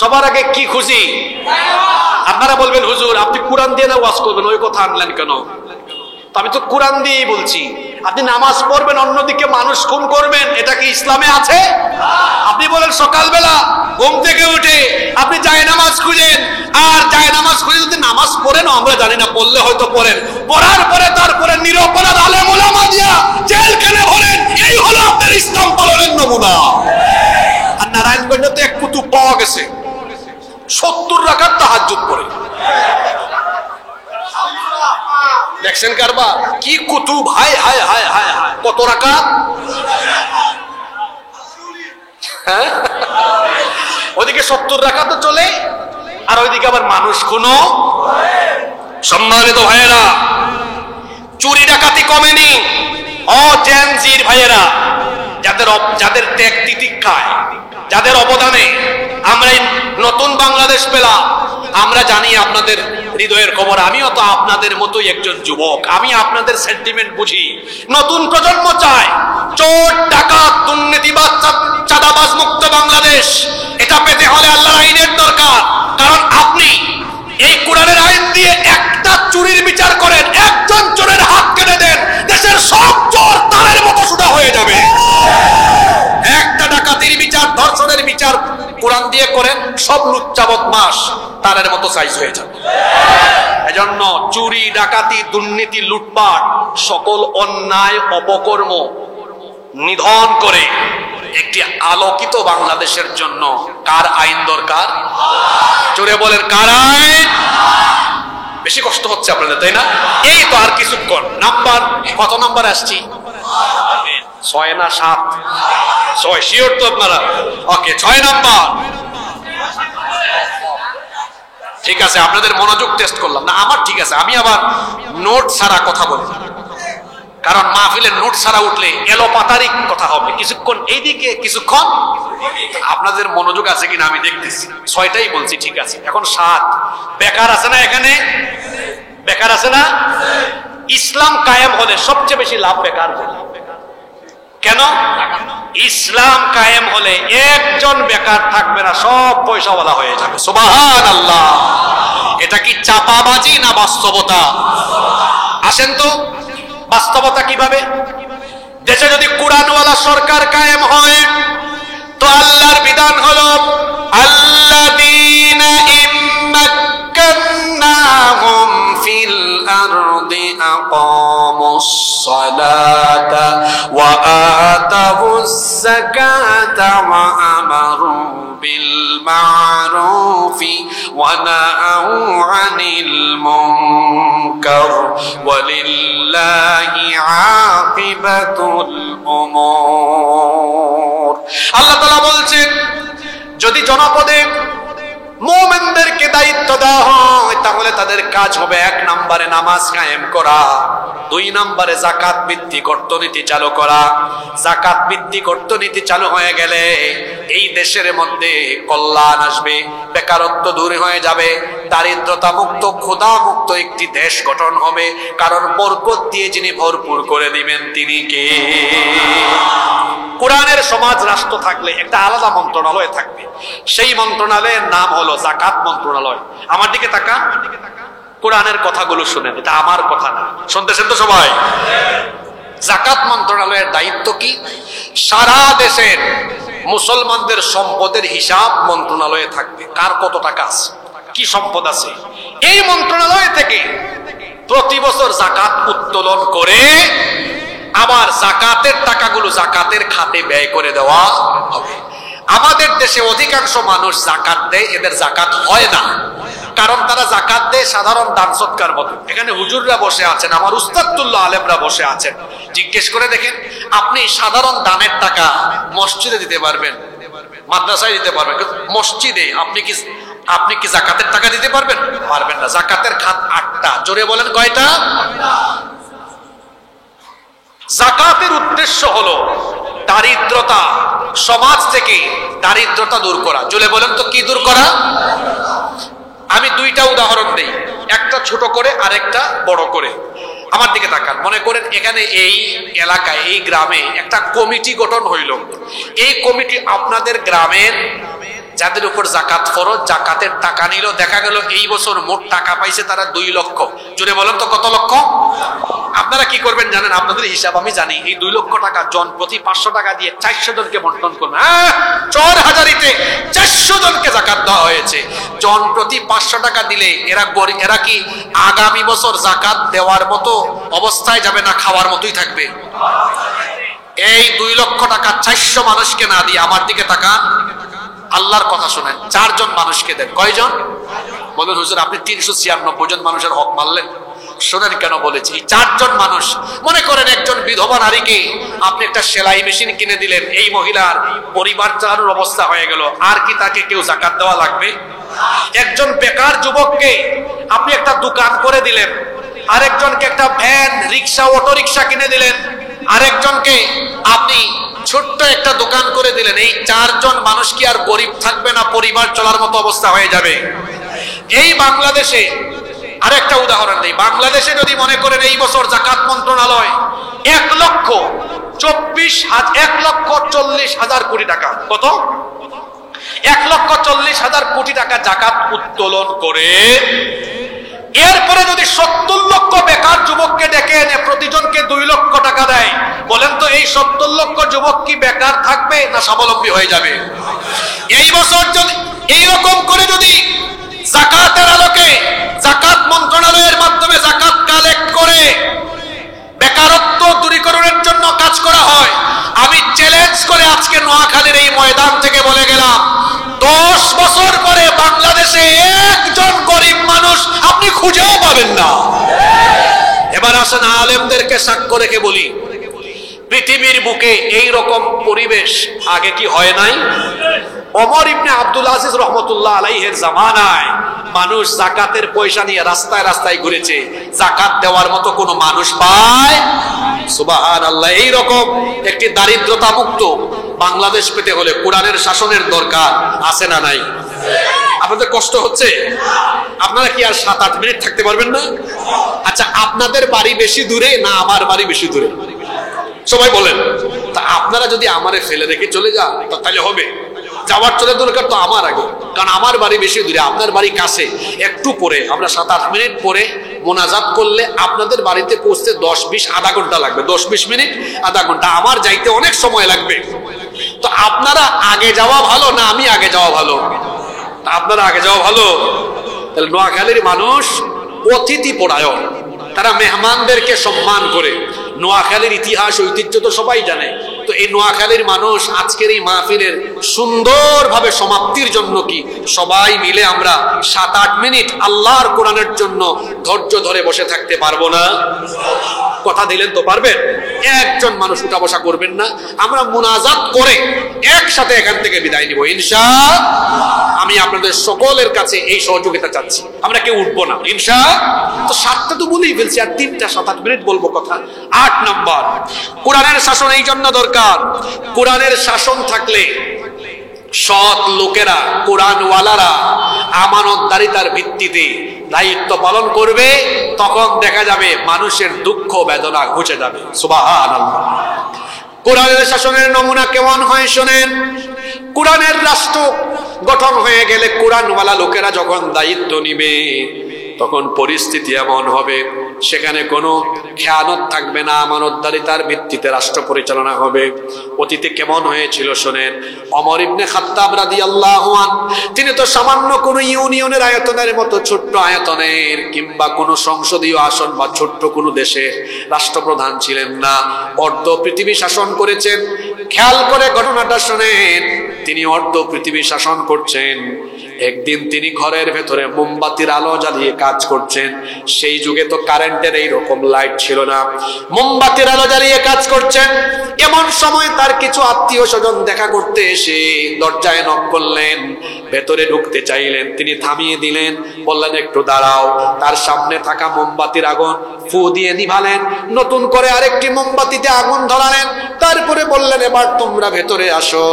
সবার আগে কি খুঁজি? আপনারা বলবেন হুজুর আপনি কোরআন দিয়ে না ওয়াজ করবেন, ওই কথা আনলেন কেন? আমি তো কোরআন দিয়েই বলছি। আপনি নামাজ পড়বেন, অন্যদিকে মানুষ খুন করবেন, এটা কি ইসলামে আছে? আপনি বলেন সকালবেলা ঘুম থেকে উঠে আপনি জায়নামাজ খুঁজেন, আর জায়নামাজ খুঁজে যদি নামাজ পড়েন, আমরা জানি না, পড়লে হয়তো পড়েন, পড়ার পরে তারপরে নিরপরাধ আলেম ওলামা দিয়া জেলখানে ভরেন। এই হলো আপনার ইসলাম পালনের নমুনা। আর নারায়ণগঞ্জে এক কুতুব পাওয়া গেছে 70 রাকাত তাহাজ্জুদ পড়ে। দেখছেন কারবার? কি কুতুব! হায় হায় হায় হায় হায়, কত রাকাত! হ্যাঁ, ওদিকে 70 রাকাত চলে, আর ওইদিকে আবার মানুষ খুনো। সম্মানিত ভাইয়েরা, চুরি ডাকাতি কমেনি। ও জেনজির ভাইয়েরা, যাদের ত্যাগ তিতিক্ষায়, যাদের অবদানে আমরা এই নতুন বাংলাদেশ পেলাম, আমরা জানি আপনাদের হৃদয়ের খবর। আমিও তো আপনাদের মতোই একজন যুবক, আমি আপনাদের সেন্টিমেন্ট বুঝি। নতুন প্রজন্ম চায় চোর ডাকাত দুর্নীতিবাজ চাঁদাবাজ মুক্ত বাংলাদেশ। এটা পেতে হলে আল্লাহর আইনের দরকার। কারণ আপনি এই কোরআনের আইন দিয়ে একটা চুরির বিচার করেন, একজন চোরের হাত কেটে দেন, দেশের সব চোর তারের মতো সোজা হয়ে যাবে। একটা ডাকাতির বিচার, ধর্ষণের বিচার কোরআন দিয়ে করেন, সব লুচ্চা বদমাশ তারের মতো সাইজ হয়ে যাবে। এজন্য চুরি ডাকাতি দুর্নীতি লুটপাট সকল অন্যায় অপকর্ম নিধন করে একটি আলোকিত বাংলাদেশের জন্য কার আইন দরকার? জোরে বলেন, কার আইন? বেশি কষ্ট হচ্ছে আপনাদের, তাই না? এই তো আর কিছুক্ষণ। নাম্বার কত নাম্বার আসছি? 6 না 7? 6 শিওর তো আপনারা? ওকে, 6 নাম্বার। ঠিক আছে, আপনাদের মনোযোগ টেস্ট করলাম না আমার। ঠিক আছে, আমি আবার নোট ছাড়া কথা বলি, কারণ মাহফিলের নোট ছাড়া উঠলে এলোপাতারিক কথা হবে। কিছুক্ষণ এইদিকে, কিছুক্ষণ। আপনাদের মনোযোগ আছে কিনা আমি দেখতেছি। 6টাই বলছি, ঠিক আছে। এখন 7। বেকার আছে না এখানে? বেকার আছে না? ইসলাম কায়েম হলে সবচেয়ে বেশি লাভ বেকার। কেন? ইসলাম কায়েম হলে একজন বেকার থাকবে না, সব পয়সাওয়ালা হয়ে যাবে। সুবহানাল্লাহ। এটা কি চাপাবাজি না বাস্তবতা? আসেন তো, বাস্তবতা কিভাবে? দেশে যদি কোরআনওয়ালা সরকার কায়েম হয়, তো আল্লাহর বিধান হলো আল্লাযীনা ইম্মাক্কান্নাহুম ফিল আরদি আকামুস সালাতা ওয়া আতাউস যাকাতা ওয়া আমারু বিল মা'রুফি ওয়া নাহাউ আনিল মুনকার ওয়ালিল্লাহি আকিবাতুল উমুর। আল্লাহ তাআলা বলছেন যদি জনপদে মুমিনদেরকে দায়িত্ব দেওয়া হয় তাহলে তাদের কাজ হবে 1 নম্বরে নামাজ কায়েম করা, 2 নম্বরে যাকাত ভিত্তিক অর্থনীতি চালু করা। যাকাত ভিত্তিক অর্থনীতি চালু হয়ে গেলে এই দেশের মধ্যে কল্যাণ আসবে, বেকারত্ব দূর হয়ে যাবে, দারিদ্রতা মুক্ত ক্ষুধা মুক্ত একটি দেশ গঠন হবে। কারণ বরকত দিয়ে যিনি ভরপুর করে দিবেন তিনি কে? কোরআনের সমাজ রাষ্ট্র থাকলে একটা আলাদা মন্ত্রণালয় থাকবে, সেই মন্ত্রণালয়ের নাম হলো যাকাত মন্ত্রণালয়। আমার দিকে তাকান, কোরআনের কথাগুলো শুনেন, এটা আমার কথা না, শুনতেছেন তো সবাই? যাকাত মন্ত্রণালয়ের দায়িত্ব কি? সারা দেশের মুসলমানদের সম্পদের হিসাব মন্ত্রণালয়ে থাকবে, কার কত টাকা আছে, কি সম্পদ আছে। এই মন্ত্রণালয় থেকে প্রতি বছর যাকাত উত্তোলন করে আবার যাকাতের টাকাগুলো যাকাতের খাতে ব্যয় করে দেওয়া হবে। আমাদের দেশে অধিকাংশ মানুষ যাকাত দেয়, এদের যাকাত হয় না, কারণ তারা যাকাত দেয় সাধারণ দান সৎকার মতো। এখানে হুজুররা বসে আছেন, আমার উস্তাদুল্লাহ আলেমরা বসে আছেন, জিজ্ঞেস করে দেখেন আপনি সাধারণ দানের টাকা মসজিদে দিতে পারবেন, মাদ্রাসায় দিতে পারবেন, মসজিদে আপনি কি যাকাতের টাকা দিতে পারবেন? পারবেন না। যাকাতের খাত 8টা, জোরে বলেন কয়টা? যাকাতের উদ্দেশ্য হলো দারিদ্রতা, সমাজ থেকে দারিদ্রতা দূর করা। জোরে বলেন তো কি দূর করা? আমি 2টা উদাহরণ দেই, একটা ছোট করে আরেকটা বড় করে। আমার দিকে তাকান, মনে করেন এখানে এই এলাকায় এই গ্রামে একটা কমিটি গঠন হইল। এই কমিটি আপনাদের গ্রামের যাদের উপর যাকাত ফরজ, যাকাতের টাকা নিল, দেখা গেল এই বছর মোট টাকা পাইছে তারা 2 লক্ষ। জোরে বলেন তো কত লক্ষ? আপনারা কি করবেন জানেন? আপনাদের হিসাব আমি জানি। এই 2 লক্ষ টাকা জন প্রতি 500 টাকা দিয়ে 400 জনকে বন্টন করবেন। চর হাজারিতে 400 জনকে যাকাত দেওয়া হয়েছে। জন প্রতি 500 টাকা দিলে এরা কি আগামী বছর যাকাত দেওয়ার মতো অবস্থায় যাবে না খাওয়ার মতোই থাকবে? এই 2 লক্ষ টাকা 400 মানুষকে না দিয়ে আমার দিকে তাকান, আল্লাহর কথা শুনেন, 4 জন মানুষকে দেন। কয়জন? বলুন হুজুর আপনি 396 জন মানুষের হক মারলেন। শোনেন কেন বলেছি। 4 জন মানুষ, মনে করেন একজন বিধবা নারীকে আপনি একটা সেলাই মেশিন কিনে দিলেন, এই মহিলার পরিবার চালানোর অবস্থা হয়ে গেল, আর কি তাকে কেউ যাকাত দেওয়া লাগবে? একজন বেকার যুবককে আপনি একটা দোকান করে দিলেন, আরেকজনকে একটা ভ্যান, রিক্সা, অটো রিক্সা কিনে দিলেন, আরেকজনকে আপনি ছোট্ট একটা দোকান করে দিলেন। এই 4 জন মানুষ কি আর গরিব থাকবে না? পরিবার চলার মতো অবস্থা হয়ে যাবে। এই বাংলাদেশে আরেকটা উদাহরণ দেই, বাংলাদেশে যদি মনে করেন এই বছর যাকাত মন্ত্রণালয় 1,40,000 কোটি টাকা, কত? 1,40,000 কোটি টাকা যাকাত উত্তোলন করে এরপরে যদি 70 লক্ষ বেকার যুবককে ডেকে এনে প্রতিজনকে 2 লক্ষ টাকা দেয়, বলেন তো এই 70 লক্ষ যুবক কি বেকার থাকবে না স্বাবলম্বী হয়ে যাবে? এই বছর যদি এইরকম করে যদি যাকাতের আলোকে যাকাত মন্ত্রণালয়ের মাধ্যমে যাকাত কালেক্ট করে বেকারত্ব দূরীকরণের জন্য কাজ করা হয়, আমি চ্যালেঞ্জ করে আজকে নোয়াখালীর এই ময়দান থেকে বলে গেলাম 10 বছর পরে বাংলাদেশে একজন গরিব মানুষ আপনি খুঁজেও পাবেন না। এবার আসেন আলেমদেরকে সাক্ষ্য রেখে বলি, পৃথিবীর বুকে এই রকম পরিবেশ আগে কি হয় নাই? ওমর ইবনে আব্দুল আজিজ রহমতুল্লাহ আলাইহির জামানায় মানুষ যাকাতের পয়সা নিয়ে রাস্তায় রাস্তায় ঘুরেছে, যাকাত দেওয়ার মতো কোনো মানুষ পায়? সুবহানাল্লাহ। এই রকম একটি দারিদ্রতা মুক্ত বাংলাদেশ পেতে হলে কোরআনের শাসনের দরকার আছে না নাই? আপনাদের কষ্ট হচ্ছে? আপনারা কি আর 7-8 মিনিট থাকতে পারবেন না? আচ্ছা, আপনাদের বাড়ি বেশি দূরে না আমার বাড়ি বেশি দূরে? সবাই বলেন। তা আপনারা যদি আমারে ফেলে রেখে চলে যান তাহলে হবে? যাওয়ার চলে দরকার তো আমার আগে, কারণ আমার বাড়ি বেশি দূরে, আপনার বাড়ি কাছে। একটু পরে আমরা 7-8 মিনিট পরে মোনাজাত করলে আপনাদের বাড়িতে পৌঁছতে 10-20 আধা ঘন্টা লাগবে। 10-20 মিনিট আধা ঘন্টা, আমার যাইতে অনেক সময় লাগবে। তো আপনারা আগে যাওয়া ভালো না আমি আগে যাওয়া ভালো? আপনারা আগে যাওয়া ভালো। তাহলে নোয়াখালীর মানুষ অতিথি পরায়ণ, তারা মেহমানদেরকে সম্মান করে। নোয়াখালীর ইতিহাস ঐতিহ্য তো সবাই জানে। তো এই নোয়াখালীর মানুষ আজকের এই মাহফিলের সুন্দরভাবে সমাপ্তির জন্য কি সবাই মিলে আমরা 7-8 মিনিট আল্লাহর কোরআনের জন্য ধৈর্য ধরে বসে থাকতে পারবো না? কথা দিলেন তো পারবেন? একজন মানুষ উঠা বসা করবেন না, আমরা মুনাজাত করে একসাথে এখান থেকে বিদায় নিব ইনশাআল্লাহ। আমি আপনাদের সকলের কাছে এই সহযোগিতা চাচ্ছি, আমরা কেউ উঠবো না ইনশাআল্লাহ। তো 7টা তো বলেই ফেলছি, আর 3টা 7-8 মিনিট বলবো কথা। 8 নম্বর, কোরআনের শাসন এই জন্য দরকার। কোরআনের শাসন থাকলে সৎ লোকেরা, কোরআনওয়ালারা আমানতদারিতার ভিত্তিতে দায়িত্ব পালন করবে, তখন দেখা যাবে মানুষের দুঃখ বেদনা ঘুচে যাবে। সুবহানাল্লাহ। কোরআনের শাসনের নমুনা কেমন হয় শোনেন। কোরআনের রাষ্ট্র গঠন হয়ে গেলে, কোরআনওয়ালা লোকেরা যখন দায়িত্ব নিবে, তখন পরিস্থিতি এমন হবে সেখানে কোনো খেয়ানত থাকবে না, আমানতদারিতার ভিত্তিতে রাষ্ট্র পরিচালনা হবে। অতীতে কেমন হয়েছিল শোনেন। ওমর ইবনে খাত্তাব রাদিয়াল্লাহু আনহু, তিনি তো সামান্য কোনো ইউনিয়নের আয়তনের মতো ছোট্ট আয়তনের কিংবা কোনো সংসদীয় আসন বা ছোট্ট কোনো দেশের রাষ্ট্রপ্রধান ছিলেন না, অর্ধ পৃথিবী শাসন করেছেন। খেয়াল করে ঘটনাটা শোনেন। তিনি অর্ধ পৃথিবী শাসন করছেন। একদিন তিনি ঘরের ভেতরে মোমবাতির আলো জ্বালিয়ে কাজ করছেন। সেই যুগে তো কারেন্টের এইরকম লাইট ছিল না, মোমবাতির আলো জ্বালিয়ে কাজ করছেন। এমন সময় তার কিছু আত্মীয় স্বজন দেখা করতে এসে দরজায় নক করলেন, ভেতরে ঢুকতে চাইলেন। তিনি থামিয়ে দিলেন, বললেন একটু দাঁড়াও। তার সামনে থাকা মোমবাতির আগুন ফু দিয়ে নিভালেন, নতুন করে আরেকটি মোমবাতিতে আগুন ধরালেন। তারপরে বললেন, এবার তোমরা ভেতরে আসো।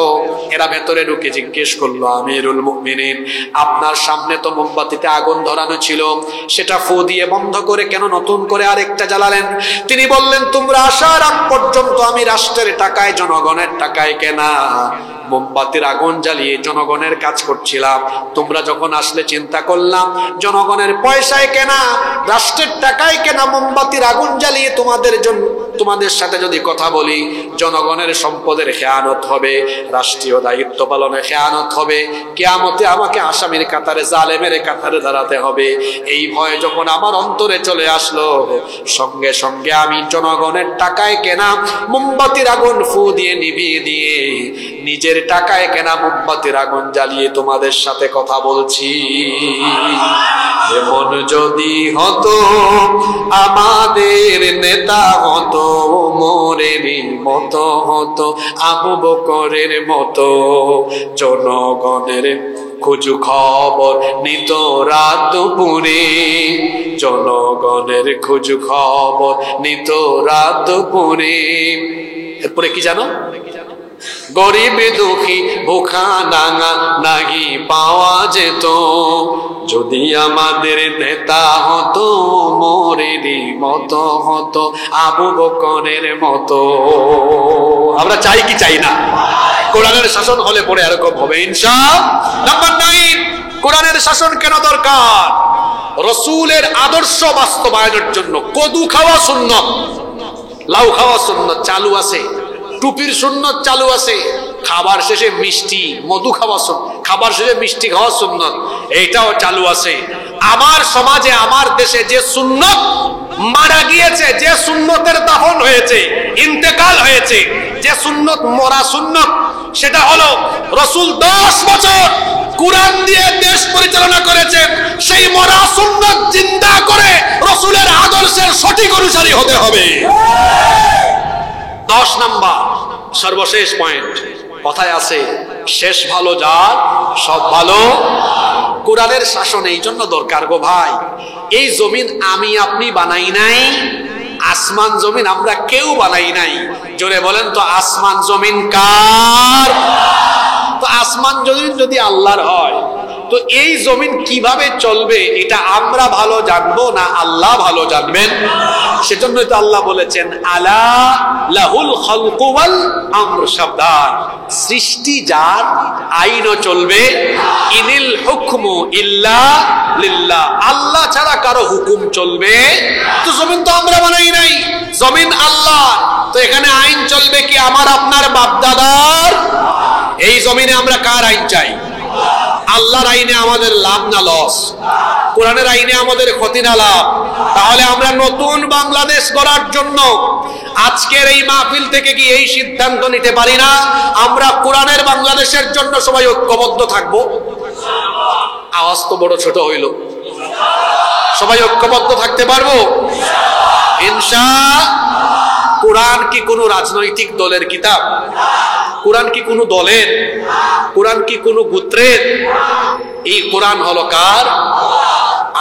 এরা ভেতরে ঢুকে জিজ্ঞেস করলো, আমিরুল মুমিনিন, আপনার সামনে তো মোমবাতিতে আগুন ধরানো ছিল, সেটা ফু দিয়ে বন্ধ করে কেন নতুন করে আরেকটা জ্বালালেন? তিনি বললেন, তোমরা আসার আগ পর্যন্ত আমি রাষ্ট্রের টাকায়, জনগণের টাকায় কেনা মোমবাতির আগুন জ্বালিয়ে জনগণের কাজ করছিলাম। তোমরা যখন আসলে চিন্তা করলাম জনগণের পয়সায় কেনা, রাষ্ট্রের টাকায় কেনা মোমবাতির আগুন জ্বালিয়ে তোমাদের সাথে যদি কথা বলি, জনগণের সম্পদের খেয়ানত হবে, রাষ্ট্রীয় দায়িত্ব পালনে খেয়ানত হবে, কিয়ামতে আমাকে আসামির কাতারে, জালেমের কাতারে দাঁড়াতে হবে। এই ভয় যখন আমার অন্তরে চলে আসলো, সঙ্গে সঙ্গে আমি জনগণের টাকায় কেনা মোমবাতির আগুন ফু দিয়ে নিভিয়ে দিয়ে নিজের টাকায় কেনা মোমবাতির আগুন জ্বালিয়ে তোমাদের সাথে কথা বলছি। এমন যদি হতো আমাদের নেতা হতো, মোরেরই মতো হতো, আবু বকরের মতো, জনগণের খোঁজ খবর নিত রাত দুপুরে, জনগণের খোঁজ খবর নিত রাত দুপুরে। এরপরে কি জানো? গরিব দুঃখী ভুখা ডাঙা নাহি পাওয়া যেত, যদি আমাদের নেতা হতো, মোরেরই মতো হতো, আবু বকরের মতো। আমরা চাই কি চাই না? কোরআনের শাসন হলে পরে এরকম হবে ইনশাআল্লাহ। নাম্বার 9, কোরআনের শাসন কেন দরকার? রাসূলের আদর্শ বাস্তবায়নের জন্য। কদু খাওয়া সুন্নাত, লাউ খাওয়া সুন্নাত চালু আছে, টুপির সুন্নাত চালু আছে, খাবার শেষে মিষ্টি মধু খাওয়া সুন্নাত, খাবার শেষে মিষ্টি খাওয়া সুন্নাত এইটাও চালু আছে। আমার সমাজে, আমার দেশে যে সুন্নাত মারা গিয়েছে, যে সুন্নতের দাফন হয়েছে, ইন্তেকাল হয়েছে, যে সুন্নত মরা সুন্নত, সেটা হলো রাসূল 10 বছর কুরআন দিয়ে দেশ পরিচালনা করেছেন। সেই মরা সুন্নত জিন্দা করে রাসূলের আদর্শের সঠিক অনুসারী হতে হবে। 10 নাম্বার, সর্বশেষ পয়েন্ট। কথায় আছে, শেষ ভালো যার সব ভালো। কোরআনের শাসন এই জন্য দরকার গো ভাই। এই জমিন আমি আপনি বানাই নাই, আসমান জমিন আমরা কেউ বানাই নাই। জোরে বলেন তো, আসমান জমিন কার? তো আসমান জমিন যদি আল্লাহর হয়, তো এই জমিন কিভাবে চলবে এটা আমরা ভালো জানবো না আল্লাহ ভালো জানবেন? সেজন্য তো আল্লাহ বলেছেন, আলা লাহুল খালকু ওয়াল আমর, সাবধান, সৃষ্টি যার, আইনও চলবে। ইনিল হুকমু ইল্লা লিল্লাহ, আল্লাহ ছাড়া কারো হুকুম চলবে। তো জমিন তো আমরা বানাই নাই, জমিন আল্লাহ। তো এখানে আইন চলবে কি আমার আপনার বাপদাদার? এই জমিনে আমরা কার আইন চাই? আল্লাহর আইনে আমাদের লাভ না লস? কোরআনের আইনে আমাদের ক্ষতি না লাভ? তাহলে আমরা নতুন বাংলাদেশ গড়ার জন্য আজকের এই মাহফিল থেকে কি এই সিদ্ধান্ত নিতে পারি না আমরা কোরআনের বাংলাদেশের জন্য সবাই ঐক্যবদ্ধ থাকবো? আওয়াজ তো বড় ছোট হইল। সবাই ঐক্যবদ্ধ থাকতে পারবো ইনশাআল্লাহ। কোরআন কি কোনো রাজনৈতিক দলের কিতাব? কোরআন কি কোনো দলের? কোরআন কি কোনো গোত্রের? এই কোরআন হলো কার?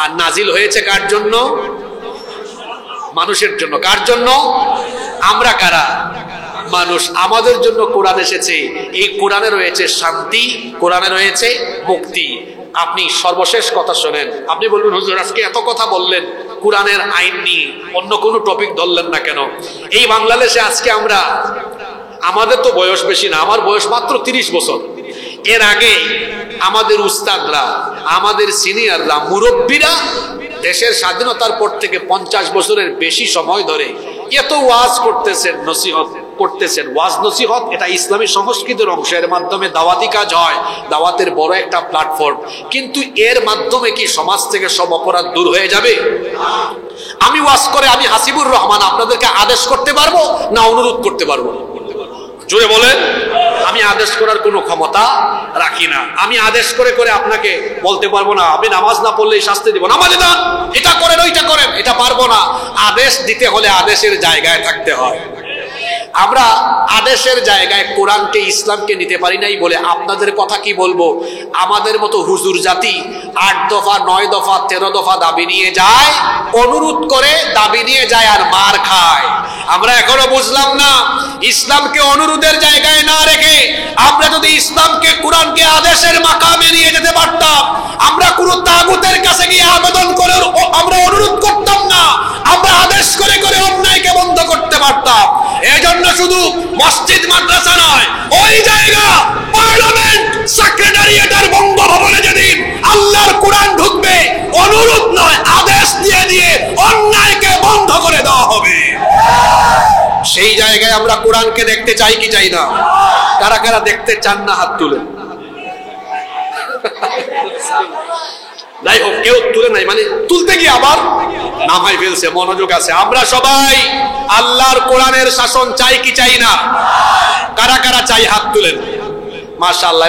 আর নাজিল হয়েছে কার জন্য? মানুষের জন্য। কার জন্য? আমরা কারা? মানুষ। আমাদের জন্য কোরআন এসেছে। এই কোরআনে রয়েছে শান্তি, কোরআনে রয়েছে মুক্তি। আপনি সর্বশেষ কথা শোনেন, আপনি বলবেন হুজুর আজকে এত কথা বললেন কোরআনের আইন নিয়ে, অন্য কোনো টপিক ধরলেন না কেন? এই বাংলাদেশে আজকে আমরা, আমাদের তো বয়স বেশি না, আমার বয়স মাত্র 30 বছর। এর আগে আমাদের উস্তাদরা, আমাদের সিনিয়ররা, মুরব্বীরা দেশের স্বাধীনতার পর থেকে 50 বছরের বেশি সময় ধরে এত ওয়াজ করতেছেন, নসিহত করতেছেন। ওয়াজ নসিহত এটা ইসলামী সংস্কৃতির অংশ, এর মাধ্যমে দাওয়াতি কাজ হয়, দাওয়াতের বড় একটা প্ল্যাটফর্ম। কিন্তু এর মাধ্যমে কি সমাজ থেকে সব অপরাধ দূর হয়ে যাবে? আমি ওয়াজ করে, আমি হাসিবুর রহমান আপনাদেরকে আদেশ করতে পারবো না অনুরোধ করতে পারবো? জোরে বলেন। আমি আদেশ করার কোনো ক্ষমতা রাখি না। আমি আদেশ করে করে আপনাকে বলতে পারবো না আপনি নামাজ না পড়লে শাস্তি দিব, নামাজে দান, এটা করেন ওইটা করেন, এটা পারবো না। আদেশ দিতে হলে আদেশের জায়গায় থাকতে হয়। আমরা আদেশের জায়গায় কোরআনকে, ইসলামকে নিতে পারি নাই বলে আপনাদের কথা কি বলবো? আমাদের মতো হুজুর জাতি 8 দফা 9 দফা 13 দফা দাবি নিয়ে যায়, অনুরোধ করে দাবি নিয়ে যায় আর মার খায়। আমরা এখনো বুঝলাম না, ইসলামকে অনুরোধের জায়গায় না রেখে আমরা যদি ইসলামকে, কোরআনকে আদেশের মাকামে নিয়ে যেতে পারতাম, আমরা কোন তাগুতের কাছে গিয়ে আবেদন করে আমরা অনুরোধ করতাম না, আমরা আদেশ করে করে অন্যায়কে বন্ধ করতে পারতাম। এজন্য শুধু মসজিদ মাদ্রাসা নয়, ওই জায়গা পার্লামেন্ট, সেক্রেটারিয়েট আর বঙ্গভবনে যেদিন আল্লাহর কোরআন ঢুকবে, অনুরোধ নয় আদেশ দিয়ে দিয়ে অন্যায়কে বন্ধ করে দেওয়া হবে। সেই জায়গায় আমরা কোরআনকে দেখতে চাই কি চাই না? কারা কারা দেখতে চান না হাত তুলে? যাই হোক, কেউ তুলে নাই, মানে তুলতে গিয়ে আবার নামাই ফেলছে, মনোযোগ আছে। আমরা সবাই আল্লাহর কোরআনের শাসন চাই কি চাই না? কারা কারা চাই হাত তুলেন। মাশাআল্লাহ।